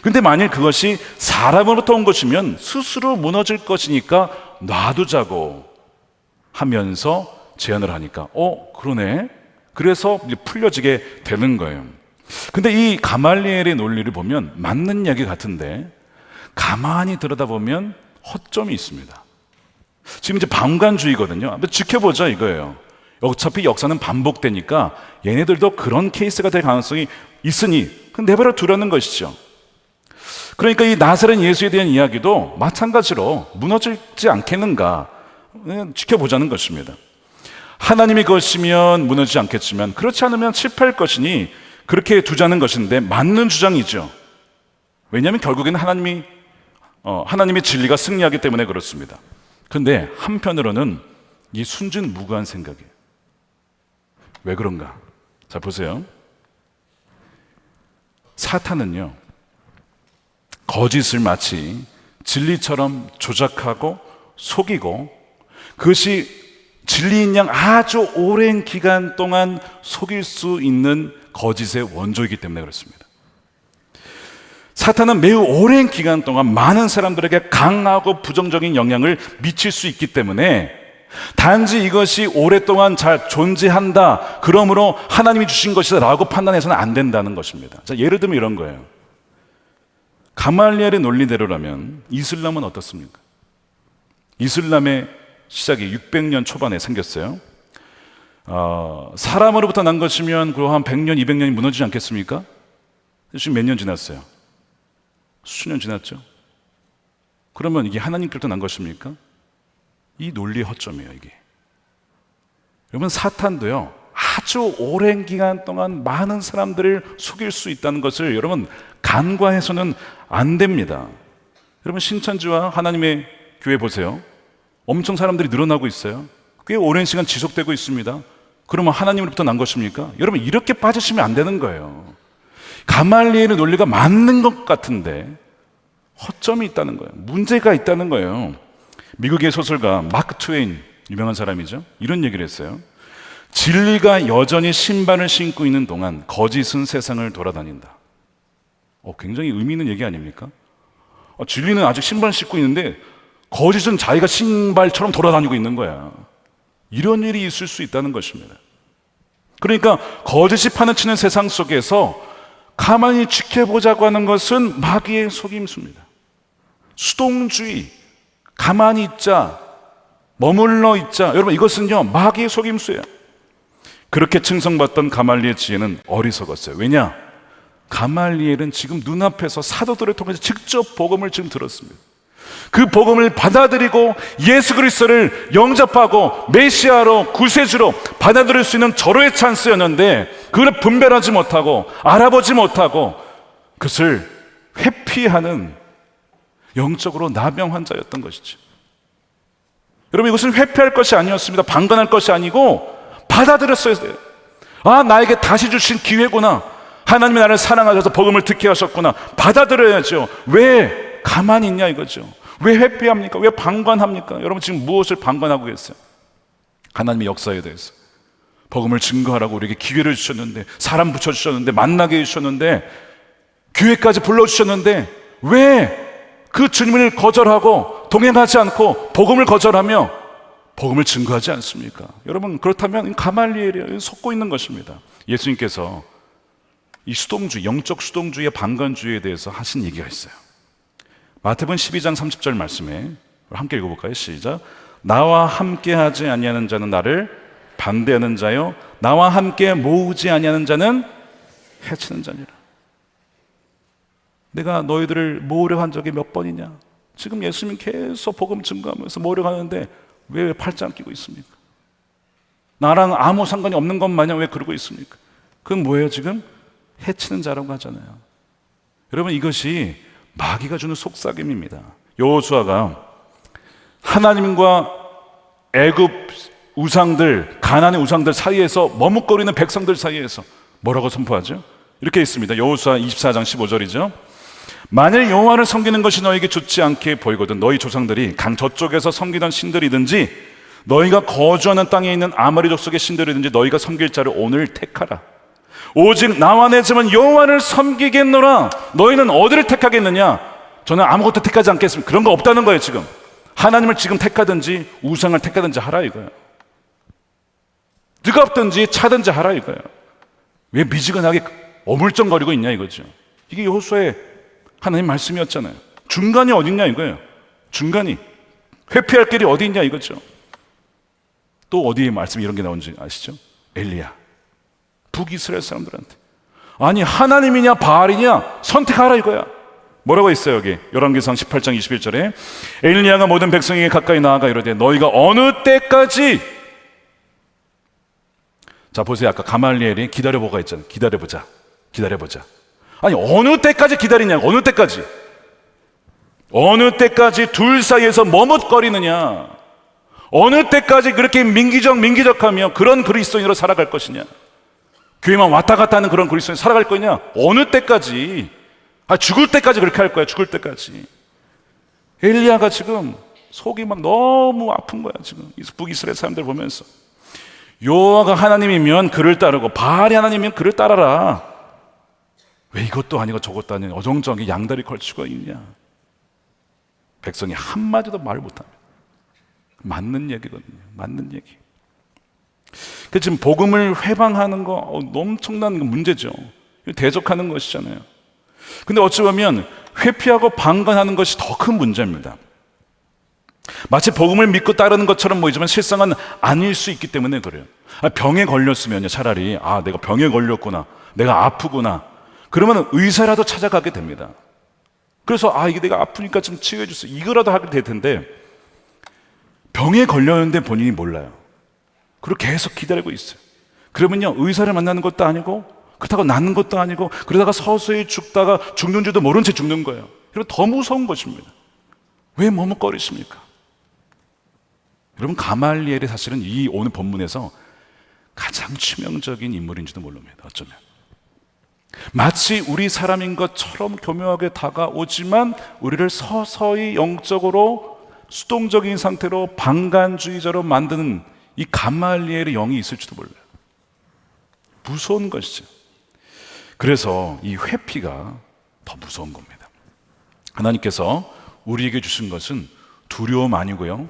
Speaker 1: 근데 만일 그것이 사람으로부터 온 것이면 스스로 무너질 것이니까 놔두자고 하면서 제안을 하니까 그러네. 그래서 풀려지게 되는 거예요. 근데 이 가말리엘의 논리를 보면 맞는 이야기 같은데 가만히 들여다보면 허점이 있습니다. 지금 이제 방관주의거든요. 지켜보자 이거예요. 어차피 역사는 반복되니까 얘네들도 그런 케이스가 될 가능성이 있으니 내버려 두라는 것이죠. 그러니까 이 나사렛 예수에 대한 이야기도 마찬가지로 무너지지 않겠는가 지켜보자는 것입니다. 하나님이 그것이면 무너지지 않겠지만 그렇지 않으면 실패할 것이니 그렇게 두자는 것인데 맞는 주장이죠. 왜냐하면 결국에는 하나님의 진리가 승리하기 때문에 그렇습니다. 그런데 한편으로는 이 순진무구한 생각이에요. 왜 그런가? 자, 보세요. 사탄은요, 거짓을 마치 진리처럼 조작하고 속이고 그것이 진리인 양 아주 오랜 기간 동안 속일 수 있는 거짓의 원조이기 때문에 그렇습니다. 사탄은 매우 오랜 기간 동안 많은 사람들에게 강하고 부정적인 영향을 미칠 수 있기 때문에 단지 이것이 오랫동안 잘 존재한다, 그러므로 하나님이 주신 것이다 라고 판단해서는 안 된다는 것입니다. 자, 예를 들면 이런 거예요. 가말리엘의 논리대로라면 이슬람은 어떻습니까? 이슬람의 시작이 600년 초반에 생겼어요. 사람으로부터 난 것이면 그럼 한 100년, 200년이 무너지지 않겠습니까? 지금 몇 년 지났어요? 수년 지났죠? 그러면 이게 하나님께로부터 난 것입니까? 이 논리의 허점이에요, 이게. 여러분, 사탄도요, 아주 오랜 기간 동안 많은 사람들을 속일 수 있다는 것을 여러분 간과해서는 안 됩니다. 여러분, 신천지와 하나님의 교회 보세요. 엄청 사람들이 늘어나고 있어요. 꽤 오랜 시간 지속되고 있습니다. 그러면 하나님으로부터 난 것입니까? 여러분, 이렇게 빠지시면 안 되는 거예요. 가말리엘의 논리가 맞는 것 같은데 허점이 있다는 거예요. 문제가 있다는 거예요. 미국의 소설가 마크 트웨인, 유명한 사람이죠. 이런 얘기를 했어요. 진리가 여전히 신발을 신고 있는 동안 거짓은 세상을 돌아다닌다. 굉장히 의미 있는 얘기 아닙니까? 진리는 아직 신발 신고 있는데 거짓은 자기가 신발처럼 돌아다니고 있는 거야. 이런 일이 있을 수 있다는 것입니다. 그러니까 거짓이 파헤치는 세상 속에서 가만히 지켜보자고 하는 것은 마귀의 속임수입니다. 수동주의, 가만히 있자, 머물러 있자, 여러분 이것은요 마귀의 속임수예요. 그렇게 칭송받던 가말리엘의 지혜는 어리석었어요. 왜냐? 가말리엘은 지금 눈앞에서 사도들을 통해서 직접 복음을 지금 들었습니다. 그 복음을 받아들이고 예수 그리스도를 영접하고 메시아로 구세주로 받아들일 수 있는 절호의 찬스였는데 그걸 분별하지 못하고 알아보지 못하고 그것을 회피하는 영적으로 나병 환자였던 것이죠. 여러분, 이것은 회피할 것이 아니었습니다. 방관할 것이 아니고 받아들였어야 돼요. 아, 나에게 다시 주신 기회구나. 하나님이 나를 사랑하셔서 복음을 듣게 하셨구나. 받아들여야죠. 왜 가만히 있냐 이거죠. 왜 회피합니까? 왜 방관합니까? 여러분, 지금 무엇을 방관하고 계세요? 하나님의 역사에 대해서 복음을 증거하라고 우리에게 기회를 주셨는데, 사람 붙여주셨는데, 만나게 해주셨는데, 교회까지 불러주셨는데, 왜 그 주님을 거절하고 동행하지 않고 복음을 거절하며 복음을 증거하지 않습니까? 여러분, 그렇다면 가말리엘이 속고 있는 것입니다. 예수님께서 이 수동주의, 영적 수동주의의 방관주의에 대해서 하신 얘기가 있어요. 마태복음 12장 30절 말씀에 함께 읽어볼까요? 시작. 나와 함께 하지 아니하는 자는 나를 반대하는 자요, 나와 함께 모으지 아니하는 자는 해치는 자니라. 내가 너희들을 모으려 한 적이 몇 번이냐? 지금 예수님 계속 복음 증거하면서 모으려 하는데 왜 팔짱 끼고 있습니까? 나랑 아무 상관이 없는 것 마냥 왜 그러고 있습니까? 그건 뭐예요? 지금 해치는 자라고 하잖아요. 여러분, 이것이 마귀가 주는 속삭임입니다. 여호수아가 하나님과 애굽 우상들, 가나안의 우상들 사이에서 머뭇거리는 백성들 사이에서 뭐라고 선포하죠? 이렇게 있습니다. 여호수아 24장 15절이죠. 만일 여호와를 섬기는 것이 너에게 좋지 않게 보이거든 너희 조상들이 강 저쪽에서 섬기던 신들이든지 너희가 거주하는 땅에 있는 아모리 족속의 신들이든지 너희가 섬길 자를 오늘 택하라. 오직 나와 내 집은 여호와를 섬기겠노라. 너희는 어디를 택하겠느냐? 저는 아무것도 택하지 않겠습니다. 그런 거 없다는 거예요. 지금 하나님을 지금 택하든지 우상을 택하든지 하라 이거예요. 뜨겁든지 차든지 하라 이거예요. 왜 미지근하게 어물쩡거리고 있냐 이거죠. 이게 여호수아의 하나님 말씀이었잖아요. 중간이 어딨냐 이거예요. 중간이 회피할 길이 어디 있냐 이거죠. 또 어디에 말씀이 이런 게 나온지 아시죠? 엘리야, 북이스라엘 사람들한테 아니 하나님이냐 바알이냐 선택하라 이거야. 뭐라고 있어요? 여기 열왕기상 18장 21절에 엘리야가 모든 백성에게 가까이 나아가 이르되 너희가 어느 때까지, 자 보세요, 아까 가말리엘이 기다려보가 했잖아요. 기다려보자. 아니 어느 때까지 기다리냐? 어느 때까지 둘 사이에서 머뭇거리느냐? 어느 때까지 그렇게 민기적하며 그런 그리스도인으로 살아갈 것이냐? 교회만 왔다 갔다 하는 그런 그리스도인 살아갈 거냐? 어느 때까지? 죽을 때까지 그렇게 할 거야. 죽을 때까지. 엘리야가 지금 속이 막 너무 아픈 거야. 지금 북이스라엘 사람들 보면서 여호와가 하나님이면 그를 따르고 바알이 하나님이면 그를 따라라. 왜 이것도 아니고 저것도 아니고 어정쩡하게 양다리 걸치고 있냐? 백성이 한마디도 말 못합니다. 맞는 얘기거든요. 맞는 얘기. 그 지금 복음을 회방하는 거 엄청난 문제죠. 대적하는 것이잖아요. 근데 어찌 보면 회피하고 방관하는 것이 더 큰 문제입니다. 마치 복음을 믿고 따르는 것처럼 보이지만 실상은 아닐 수 있기 때문에 그래요. 병에 걸렸으면요, 차라리 내가 병에 걸렸구나, 내가 아프구나, 그러면 의사라도 찾아가게 됩니다. 그래서 이게 내가 아프니까 좀 치유해 주세요, 이거라도 하게 될 텐데 병에 걸렸는데 본인이 몰라요. 그리고 계속 기다리고 있어요. 그러면요, 의사를 만나는 것도 아니고 그렇다고 낫는 것도 아니고 그러다가 서서히 죽다가 죽는 줄도 모른 채 죽는 거예요. 여러분, 더 무서운 것입니다. 왜 머뭇거리십니까? 여러분, 가말리엘이 사실은 이 오늘 본문에서 가장 치명적인 인물인지도 모릅니다. 어쩌면 마치 우리 사람인 것처럼 교묘하게 다가오지만 우리를 서서히 영적으로 수동적인 상태로 방관주의자로 만드는 이 가말리엘의 영이 있을지도 몰라요. 무서운 것이죠. 그래서 이 회피가 더 무서운 겁니다. 하나님께서 우리에게 주신 것은 두려움 아니고요,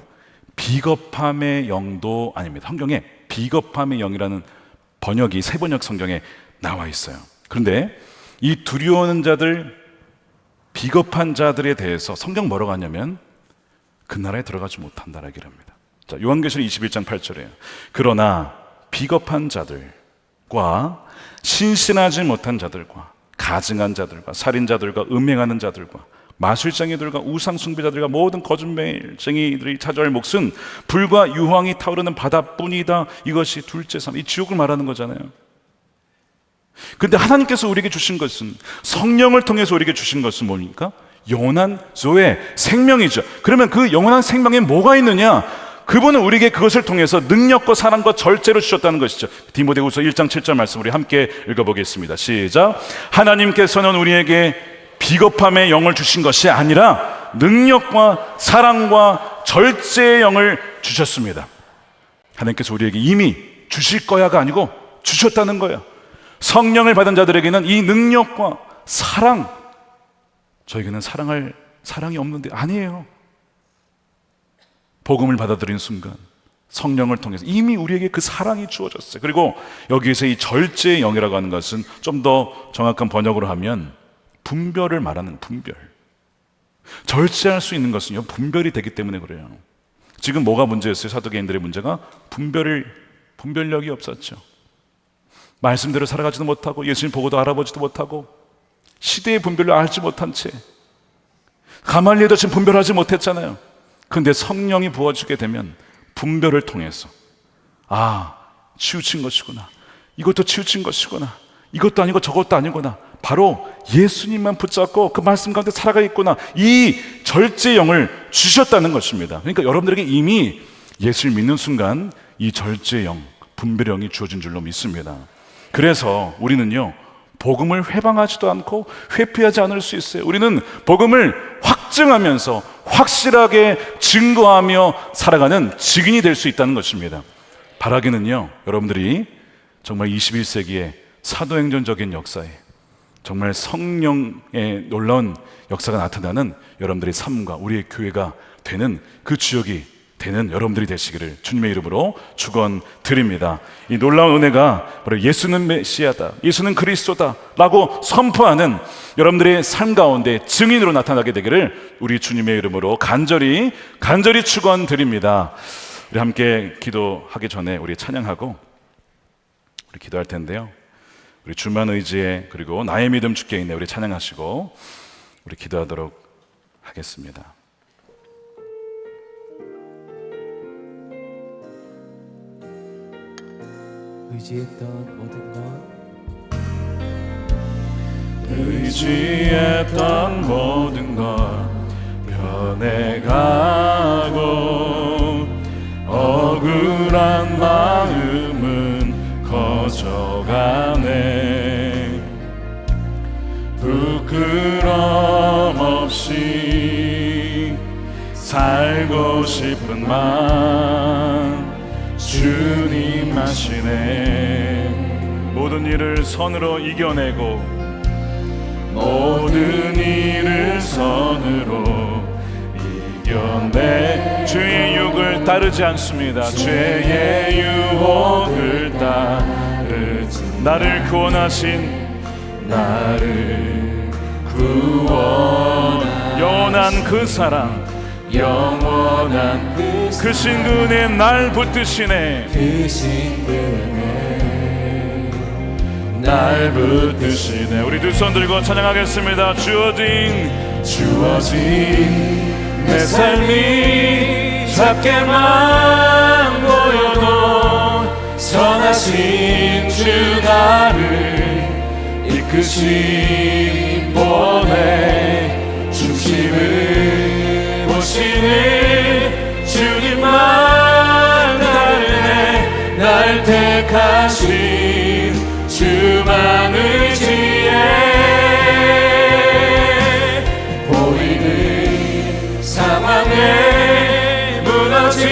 Speaker 1: 비겁함의 영도 아닙니다. 성경에 비겁함의 영이라는 번역이 세 번역 성경에 나와 있어요. 그런데 이 두려워하는 자들, 비겁한 자들에 대해서 성경 뭐라고 하냐면 그 나라에 들어가지 못한다라고 얘기를 합니다. 자, 요한계시록 21장 8절이에요. 그러나 비겁한 자들과 신실하지 못한 자들과 가증한 자들과 살인자들과 음행하는 자들과 마술쟁이들과 우상숭배자들과 모든 거짓말쟁이들이 찾아올 몫은 불과 유황이 타오르는 바다뿐이다. 이것이 둘째 삶, 이 지옥을 말하는 거잖아요. 그런데 하나님께서 우리에게 주신 것은, 성령을 통해서 우리에게 주신 것은 뭡니까? 영원한 조의 생명이죠. 그러면 그 영원한 생명에 뭐가 있느냐? 그분은 우리에게 그것을 통해서 능력과 사랑과 절제를 주셨다는 것이죠. 디모데후서 1장 7절 말씀 우리 함께 읽어보겠습니다. 시작. 하나님께서는 우리에게 비겁함의 영을 주신 것이 아니라 능력과 사랑과 절제의 영을 주셨습니다. 하나님께서 우리에게 이미 주실 거야가 아니고 주셨다는 거예요. 성령을 받은 자들에게는 이 능력과 사랑, 저에게는 사랑할 사랑이 없는데 아니에요. 복음을 받아들인 순간 성령을 통해서 이미 우리에게 그 사랑이 주어졌어요. 그리고 여기에서 이 절제의 영이라고 하는 것은 좀 더 정확한 번역으로 하면 분별을 말하는 분별. 절제할 수 있는 것은요, 분별이 되기 때문에 그래요. 지금 뭐가 문제였어요? 사도계인들의 문제가 분별력이 없었죠. 말씀대로 살아가지도 못하고 예수님 보고도 알아보지도 못하고 시대의 분별을 알지 못한 채 가말리엘도 지금 분별하지 못했잖아요. 그런데 성령이 부어주게 되면 분별을 통해서 치우친 것이구나, 이것도 치우친 것이구나, 이것도 아니고 저것도 아니구나, 바로 예수님만 붙잡고 그 말씀 가운데 살아가 있구나, 이 절제의 영을 주셨다는 것입니다. 그러니까 여러분들에게 이미 예수를 믿는 순간 이 절제의 영, 분별의 영이 주어진 줄로 믿습니다. 그래서 우리는요, 복음을 회방하지도 않고 회피하지 않을 수 있어요. 우리는 복음을 확증하면서 확실하게 증거하며 살아가는 증인이 될 수 있다는 것입니다. 바라기는요, 여러분들이 정말 21세기의 사도행전적인 역사에 정말 성령의 놀라운 역사가 나타나는 여러분들의 삶과 우리의 교회가 되는 그 주역이 되는 여러분들이 되시기를 주님의 이름으로 축원드립니다. 이 놀라운 은혜가 바로 예수는 메시아다, 예수는 그리스도다 라고 선포하는 여러분들의 삶 가운데 증인으로 나타나게 되기를 우리 주님의 이름으로 간절히 축원드립니다. 우리 함께 기도하기 전에 우리 찬양하고 우리 기도할 텐데요, 우리 주만 의지에 그리고 나의 믿음 주께 있네 우리 찬양하시고 우리 기도하도록 하겠습니다.
Speaker 2: 의지했던 모든 것
Speaker 1: 변해가고 억울한 마음은 커져가네. 부끄럼 없이 살고 싶은 마음 주님 아시네. 모든 일을 선으로 이겨내고 모든 일을 선으로 이겨내 죄의 유혹을 따르지 않습니다. 죄의 유혹을 따르지 나를 구원하신 영원한 그 사랑 영원한 그 신근에 날 붙드시네. 그 신근에 날 붙드시네. 우리 두 손 들고 찬양하겠습니다. 주어진 내 삶이 작게만 보여도 선하신 주 나를 이끄신 보내 중심을 보시는 주님만 따르네. 날 택하신 주만 의지해 보이는 상황에 무너진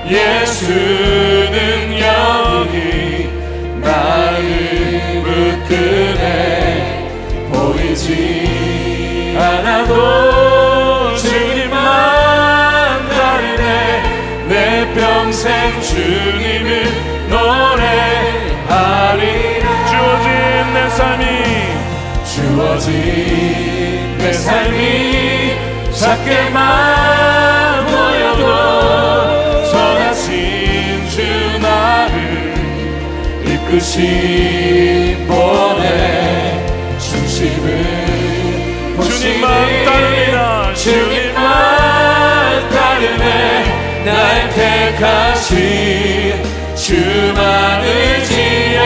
Speaker 1: 예수는 여기 나를 붙드네. 보이지 않아도 주님만 따르네. 내 평생 주님을 노래하리라. 주어진 내 삶이 작게만 보여도 선하신 주 나를 이끄신 보내 중심을 주님만 따르리라. 주님만 따르네. 날 택하신 주만 의지해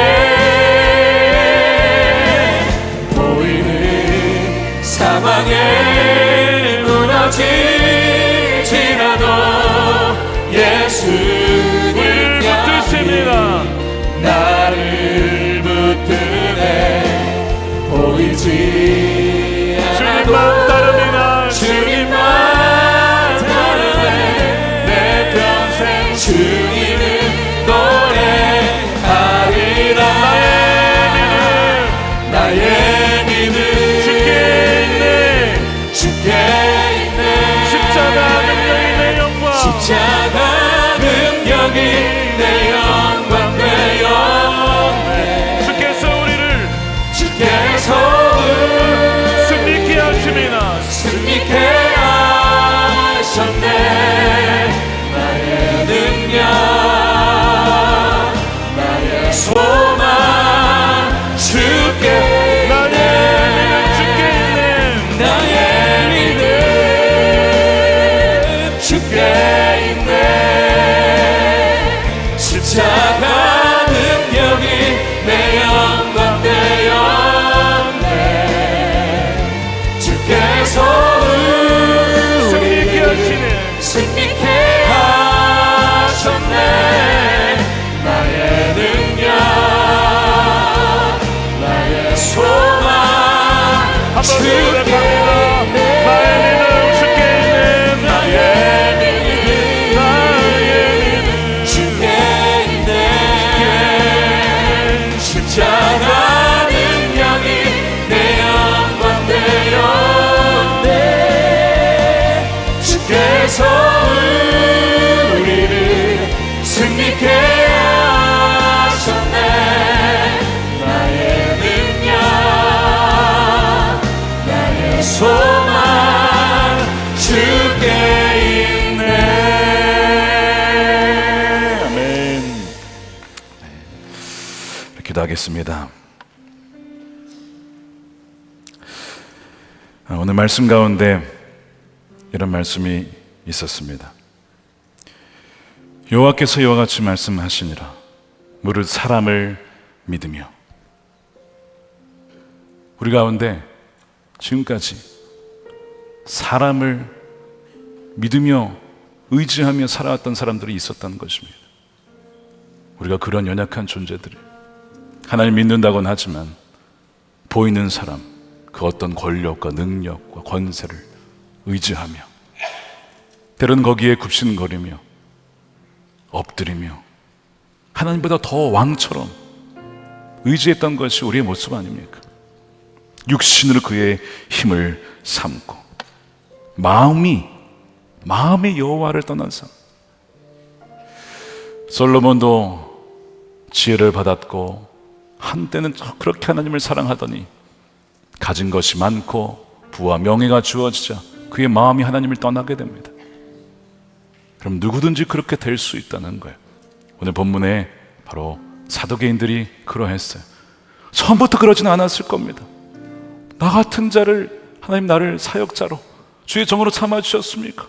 Speaker 1: 보이는 사망에 무너지지 우리를 붙드십니다.
Speaker 2: 나를 붙드네 보이지
Speaker 1: 주님만 따릅니다.
Speaker 2: 주님만 따르네 내 평생 주님을 노래하리라 나의 믿음
Speaker 1: 주께 있네.
Speaker 2: 주께 있네
Speaker 1: 십자가 능력이 내 영광.
Speaker 2: 십자가 능력이 내 영광 되었네
Speaker 1: 주께서 우리를
Speaker 2: 주께서
Speaker 1: 승리케 하십니다.
Speaker 2: 승리케 하셨네 나의 능력 나의 소망 주께
Speaker 1: 나의 믿음 주께 있네.
Speaker 2: 나의 믿음 주께 있네 십자가 능력이 내 영광 되었네 주께서
Speaker 1: 승리케
Speaker 2: 우리를
Speaker 1: 하시네.
Speaker 2: 승리케 하셨네 나의 능력 나의 소망
Speaker 1: 한번
Speaker 2: 주께
Speaker 1: 고백합니다.
Speaker 2: 있네
Speaker 1: 나의 믿음 주께 있네.
Speaker 2: 나의 믿음
Speaker 1: 나의 믿음
Speaker 2: 주께 있네 십자가 능력이 내 영광 되었네 주께서 우리를 승리케 하셨네 나의 능력 나의 소망 주께 있네
Speaker 1: 아멘. 기도하겠습니다. 오늘 말씀 가운데 이런 말씀이 있었습니다. 여호와께서 이와 같이 말씀하시니라 무릇 사람을 믿으며. 우리 가운데 지금까지 사람을 믿으며 의지하며 살아왔던 사람들이 있었다는 것입니다. 우리가 그런 연약한 존재들이 하나님 믿는다고는 하지만 보이는 사람, 그 어떤 권력과 능력과 권세를 의지하며 때로는 거기에 굽신거리며 엎드리며 하나님보다 더 왕처럼 의지했던 것이 우리의 모습 아닙니까? 육신으로 그의 힘을 삼고 마음의 여호와를 떠난 삶. 솔로몬도 지혜를 받았고 한때는 그렇게 하나님을 사랑하더니 가진 것이 많고 부와 명예가 주어지자 그의 마음이 하나님을 떠나게 됩니다. 그럼 누구든지 그렇게 될 수 있다는 거예요. 오늘 본문에 바로 사도계인들이 그러했어요. 처음부터 그러지는 않았을 겁니다. 나 같은 자를 하나님 나를 사역자로 주의 종으로 삼아주셨습니까?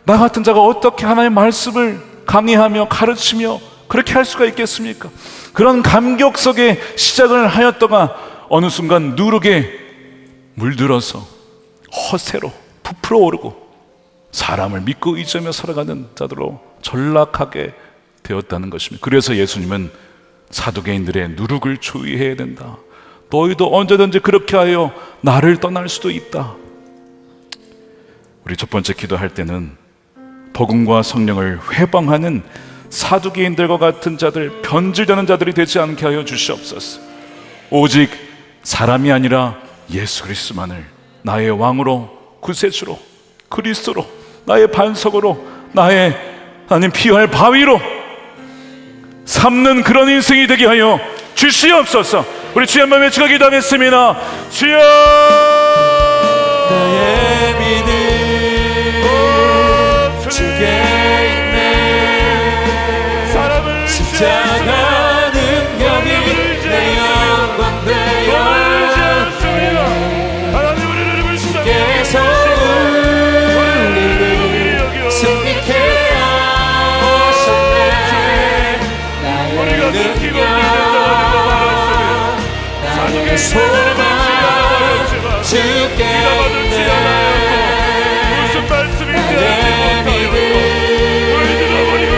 Speaker 1: 나 같은 자가 어떻게 하나님의 말씀을 강의하며 가르치며 그렇게 할 수가 있겠습니까? 그런 감격 속에 시작을 하였다가 어느 순간 누룩에 물들어서 허세로 부풀어 오르고 사람을 믿고 의지하며 살아가는 자들로 전락하게 되었다는 것입니다. 그래서 예수님은 사두개인들의 누룩을 주의해야 된다. 너희도 언제든지 그렇게 하여 나를 떠날 수도 있다. 우리 첫 번째 기도할 때는 복음과 성령을 회방하는 사두개인들과 같은 자들, 변질되는 자들이 되지 않게 하여 주시옵소서. 오직 사람이 아니라 예수 그리스도만을 나의 왕으로, 구세주로, 그리스도로, 나의 반석으로, 나의 하나님 피할 바위로 삼는 그런 인생이 되게 하여 주시옵소서. 우리 주의 한번 외치고 기도하겠습니다. 주여,
Speaker 2: 나의 믿음 주께 있네.
Speaker 1: 사람을
Speaker 2: 십자가 능력이 내 영광 되어
Speaker 1: 하나님 우리를 불쌍히
Speaker 2: 주께서 우리를 승리케 하셨네. 나의 능력 나의 소망 주께 있네.
Speaker 1: 무슨 말씀인지 알지
Speaker 2: 나의
Speaker 1: 못하여
Speaker 2: 믿음
Speaker 1: 물들어버리고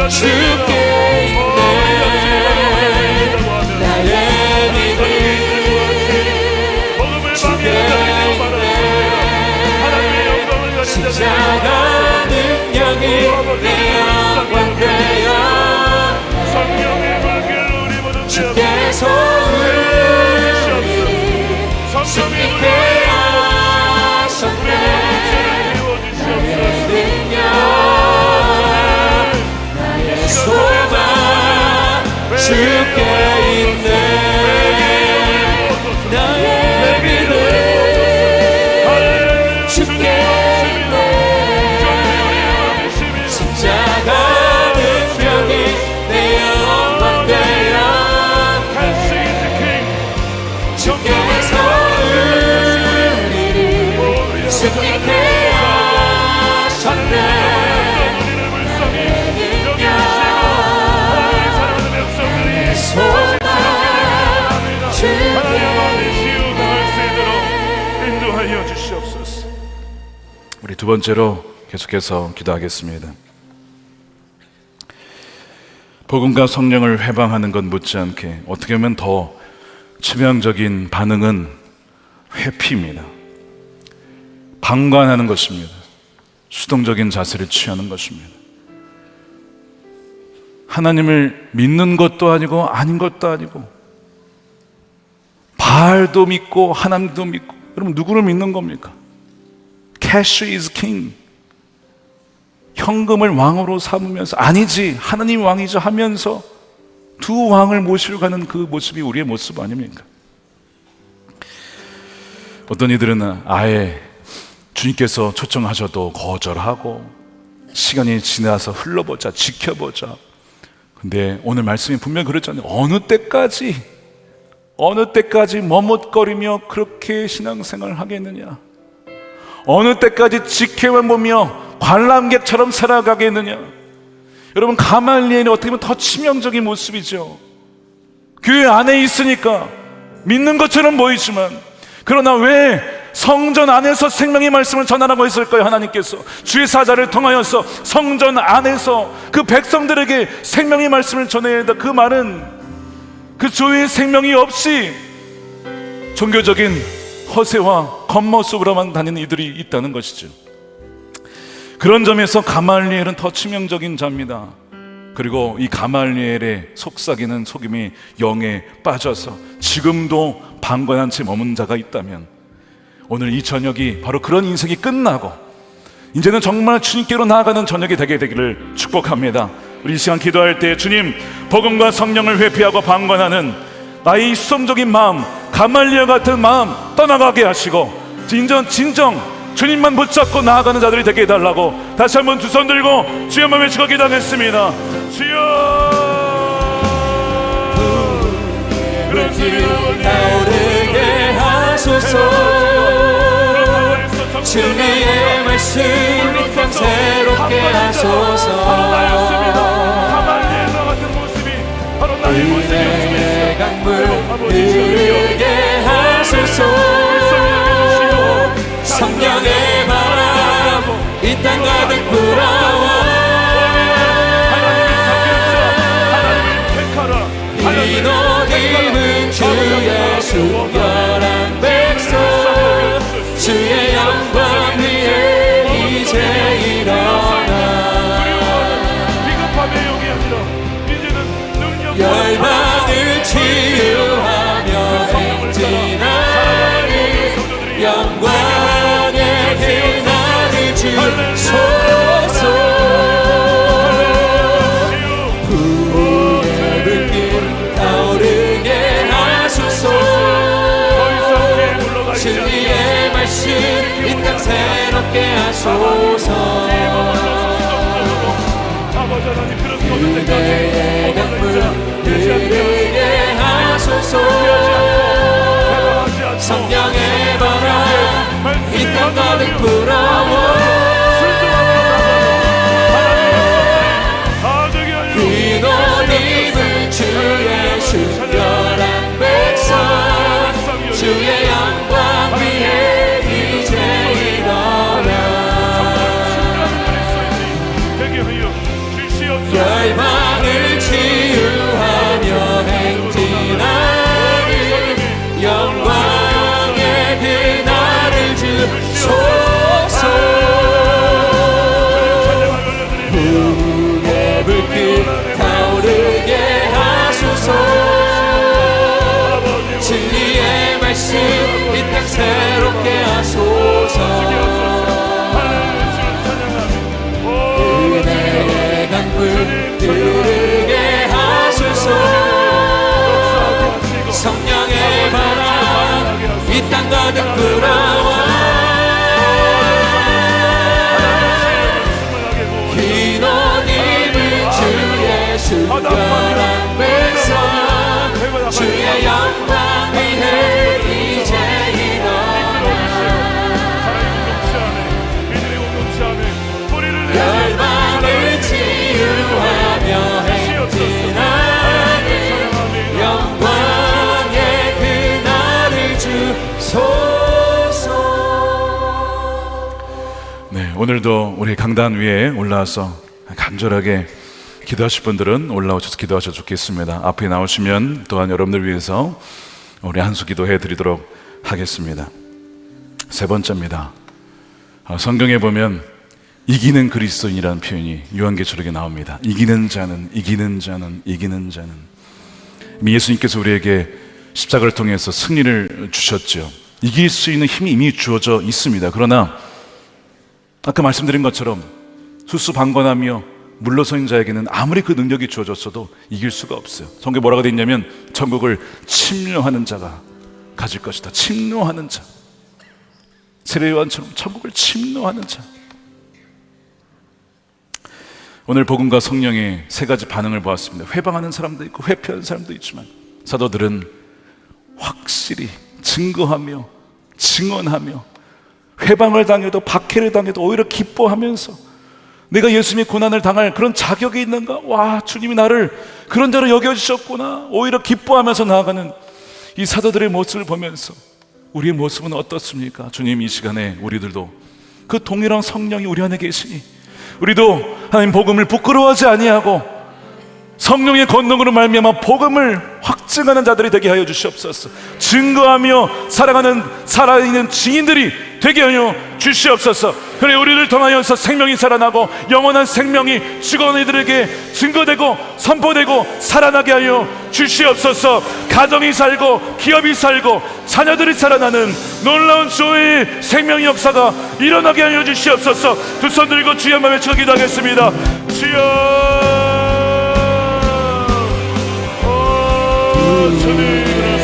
Speaker 2: 주께 있네 나의 믿음 주께 있네 십자가 능력이 내 영광 되어 주께서 우리를 승리케 하셨네 나의 능력 나의 소망 주께 있네 나의 믿음 주께 있네 십자가 능력이 내 영광 되어 주께서 우리를 승리케 하셨네
Speaker 1: 인도하여 주시옵소서. 우리 두 번째로 계속해서 기도하겠습니다. 복음과 성령을 회방하는 것 못지않게 어떻게 보면 더 치명적인 반응은 회피입니다. 방관하는 것입니다. 수동적인 자세를 취하는 것입니다. 하나님을 믿는 것도 아니고 아닌 것도 아니고 바알도 믿고 하나님도 믿고 여러분 누구를 믿는 겁니까? Cash is king. 현금을 왕으로 삼으면서 아니지 하나님 왕이죠 하면서 두 왕을 모시러 가는 그 모습이 우리의 모습 아닙니까? 어떤 이들은 아예 주님께서 초청하셔도 거절하고 시간이 지나서 흘러보자 지켜보자. 근데 오늘 말씀이 분명히 그렇잖아요. 어느 때까지 머뭇거리며 그렇게 신앙생활을 하겠느냐? 어느 때까지 지켜만 보며 관람객처럼 살아가겠느냐? 여러분 가말리엘이 어떻게 보면 더 치명적인 모습이죠. 교회 안에 있으니까 믿는 것처럼 보이지만 그러나 왜 성전 안에서 생명의 말씀을 전하라고 했을까요? 하나님께서 주의 사자를 통하여서 성전 안에서 그 백성들에게 생명의 말씀을 전해야 한다. 그 말은 그 주의 생명이 없이 종교적인 허세와 겉모습으로만 다니는 이들이 있다는 것이죠. 그런 점에서 가말리엘은 더 치명적인 자입니다. 그리고 이 가말리엘의 속삭이는 속임이 영에 빠져서 지금도 방관한 채 머문 자가 있다면 오늘 이 저녁이 바로 그런 인생이 끝나고 이제는 정말 주님께로 나아가는 저녁이 되게 되기를 축복합니다. 우리 이 시간 기도할 때 주님 복음과 성령을 회피하고 방관하는 나의 수동적인 마음 가말리엘 같은 마음 떠나가게 하시고 진정 주님만 붙잡고 나아가는 자들이 되게 해달라고 다시 한번 두 손 들고 주여만 외치고 기도하겠습니다. 주여
Speaker 2: 타오르게 하소서 주님의 말씀 이 땅 새롭게 하소서 은혜의 강물 흐르게 하소서 성령의 바람 이 땅 가득 불어와 이곳 입은 주 예수 열한 백성 주의 영광 위에 이제 일어나 열방을 치유하며 행진하는 영광의 빛나는 주소서 부의 불길 타오르게 하소서 진리의 말씀 이 땅 새롭게 하소서 은혜의 강물 흐르게 하소서 성령의 바람 이 땅 가득 불어와 흰옷 입은 주 예수 열한 백성 주의 영광 위에 이제 일어나 열방
Speaker 1: 오늘도 우리 강단 위에 올라와서 간절하게 기도하실 분들은 올라오셔서 기도하셔도 좋겠습니다. 앞에 나오시면 또한 여러분들 위해서 우리 한수 기도해 드리도록 하겠습니다. 세 번째입니다. 성경에 보면 이기는 그리스도인이라는 표현이 요한계시록에 나옵니다. 이기는 자는, 이기는 자는, 이기는 자는. 이미 예수님께서 우리에게 십자가를 통해서 승리를 주셨죠. 이길 수 있는 힘이 이미 주어져 있습니다. 그러나 아까 말씀드린 것처럼 수수방관하며 물러서는 자에게는 아무리 그 능력이 주어졌어도 이길 수가 없어요. 성경에 뭐라고 되어 있냐면 천국을 침노하는 자가 가질 것이다. 침노하는 자, 세례요한처럼 천국을 침노하는 자. 오늘 복음과 성령의 세 가지 반응을 보았습니다. 회방하는 사람도 있고 회피하는 사람도 있지만 사도들은 확실히 증거하며 증언하며 회방을 당해도 박해를 당해도 오히려 기뻐하면서 내가 예수님의 고난을 당할 그런 자격이 있는가? 와, 주님이 나를 그런 자로 여겨주셨구나. 오히려 기뻐하면서 나아가는 이 사도들의 모습을 보면서 우리의 모습은 어떻습니까? 주님, 이 시간에 우리들도 그 동일한 성령이 우리 안에 계시니 우리도 하나님 복음을 부끄러워하지 아니하고 성령의 권능으로 말미암아 복음을 확증하는 자들이 되게 하여 주시옵소서. 증거하며 살아가는 살아있는 증인들이 되게 하여 주시옵소서. 그래, 우리를 통하여서 생명이 살아나고 영원한 생명이 죽어온 이들에게 증거되고 선포되고 살아나게 하여 주시옵소서. 가정이 살고 기업이 살고 자녀들이 살아나는 놀라운 주의 생명의 역사가 일어나게 하여 주시옵소서. 두 손 들고 주의 한번 외쳐 기도하겠습니다. 주여,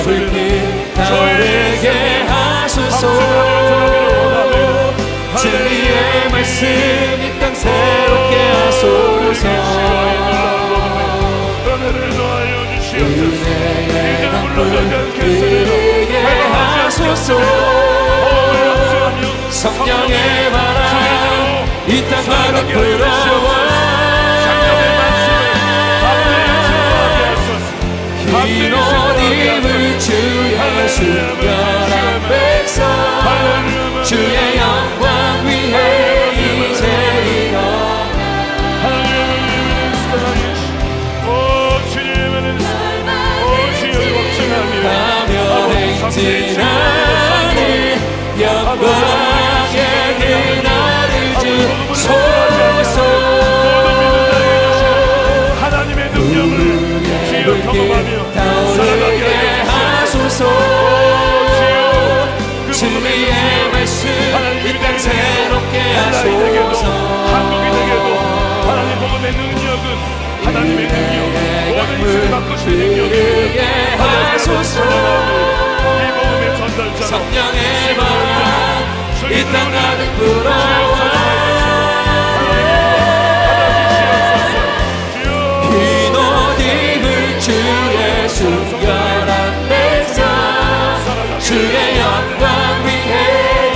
Speaker 2: 불길 타오르게 하소서. 진리의 말씀 이 땅 새롭게 하소서. 은혜의 강물 흐르게 하소서. 성령의 바람 이 땅 가득 불어와 흰 옷 입을 주의 순결한 백성 주의 영광 위에 이제 일어나 가며 행진하는 영광의 그날을 주소서.
Speaker 1: 하나님의 능력을 주여 경험하며
Speaker 2: 타오르게 하소서. 진리의 말씀 이 땅 새롭게 하소서.
Speaker 1: 한국이 되게도 하나님 복음의 능력은 하나님의 능력, 오늘 이스를 바꾸시는 능력이
Speaker 2: 하소서.
Speaker 1: 이 복음의 전달자
Speaker 2: 성령의 바람 이 땅 가득 불어와 흰 옷 입을 주의 순결한 백성 주의 영광 위에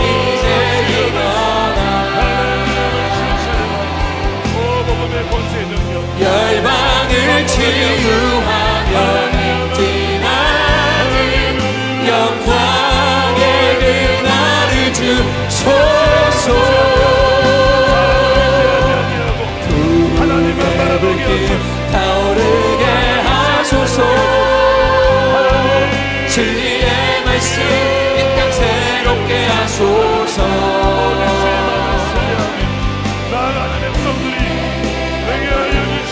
Speaker 2: 이제 일어나 열방을 치유하며 행진하는 영광의 그날을 주소서. 푸르게 불길 타오르게 하소서. 진리의 말씀 이 땅 새롭게 하소서.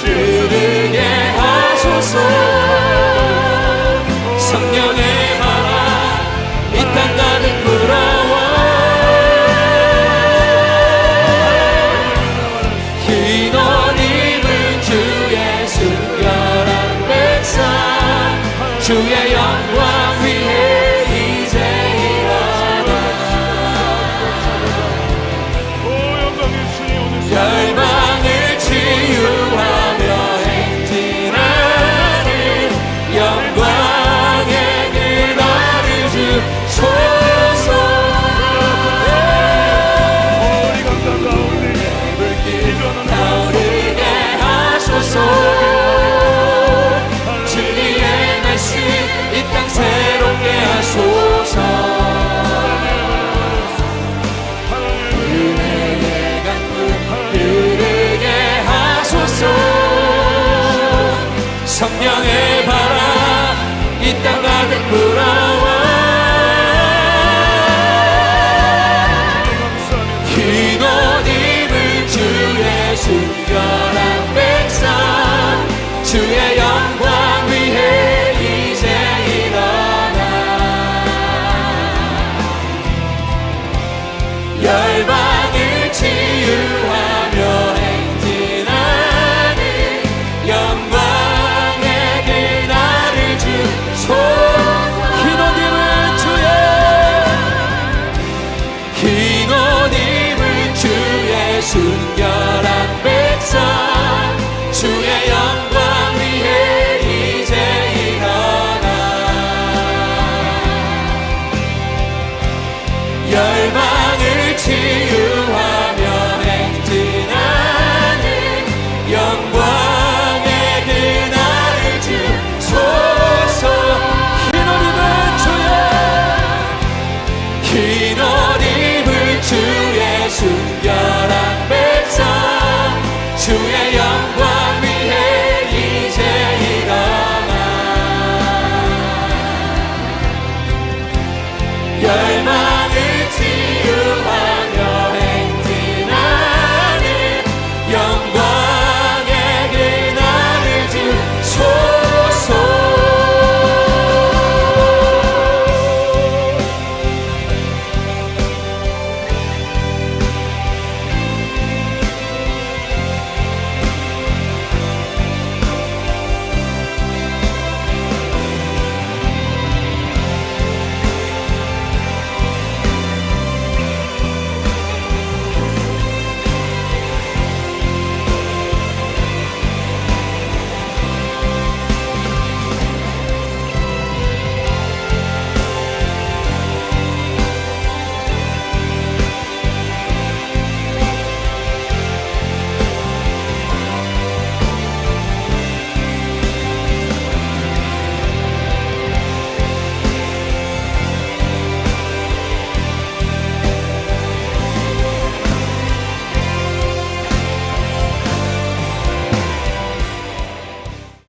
Speaker 2: 흐르게 하소서. 예수님께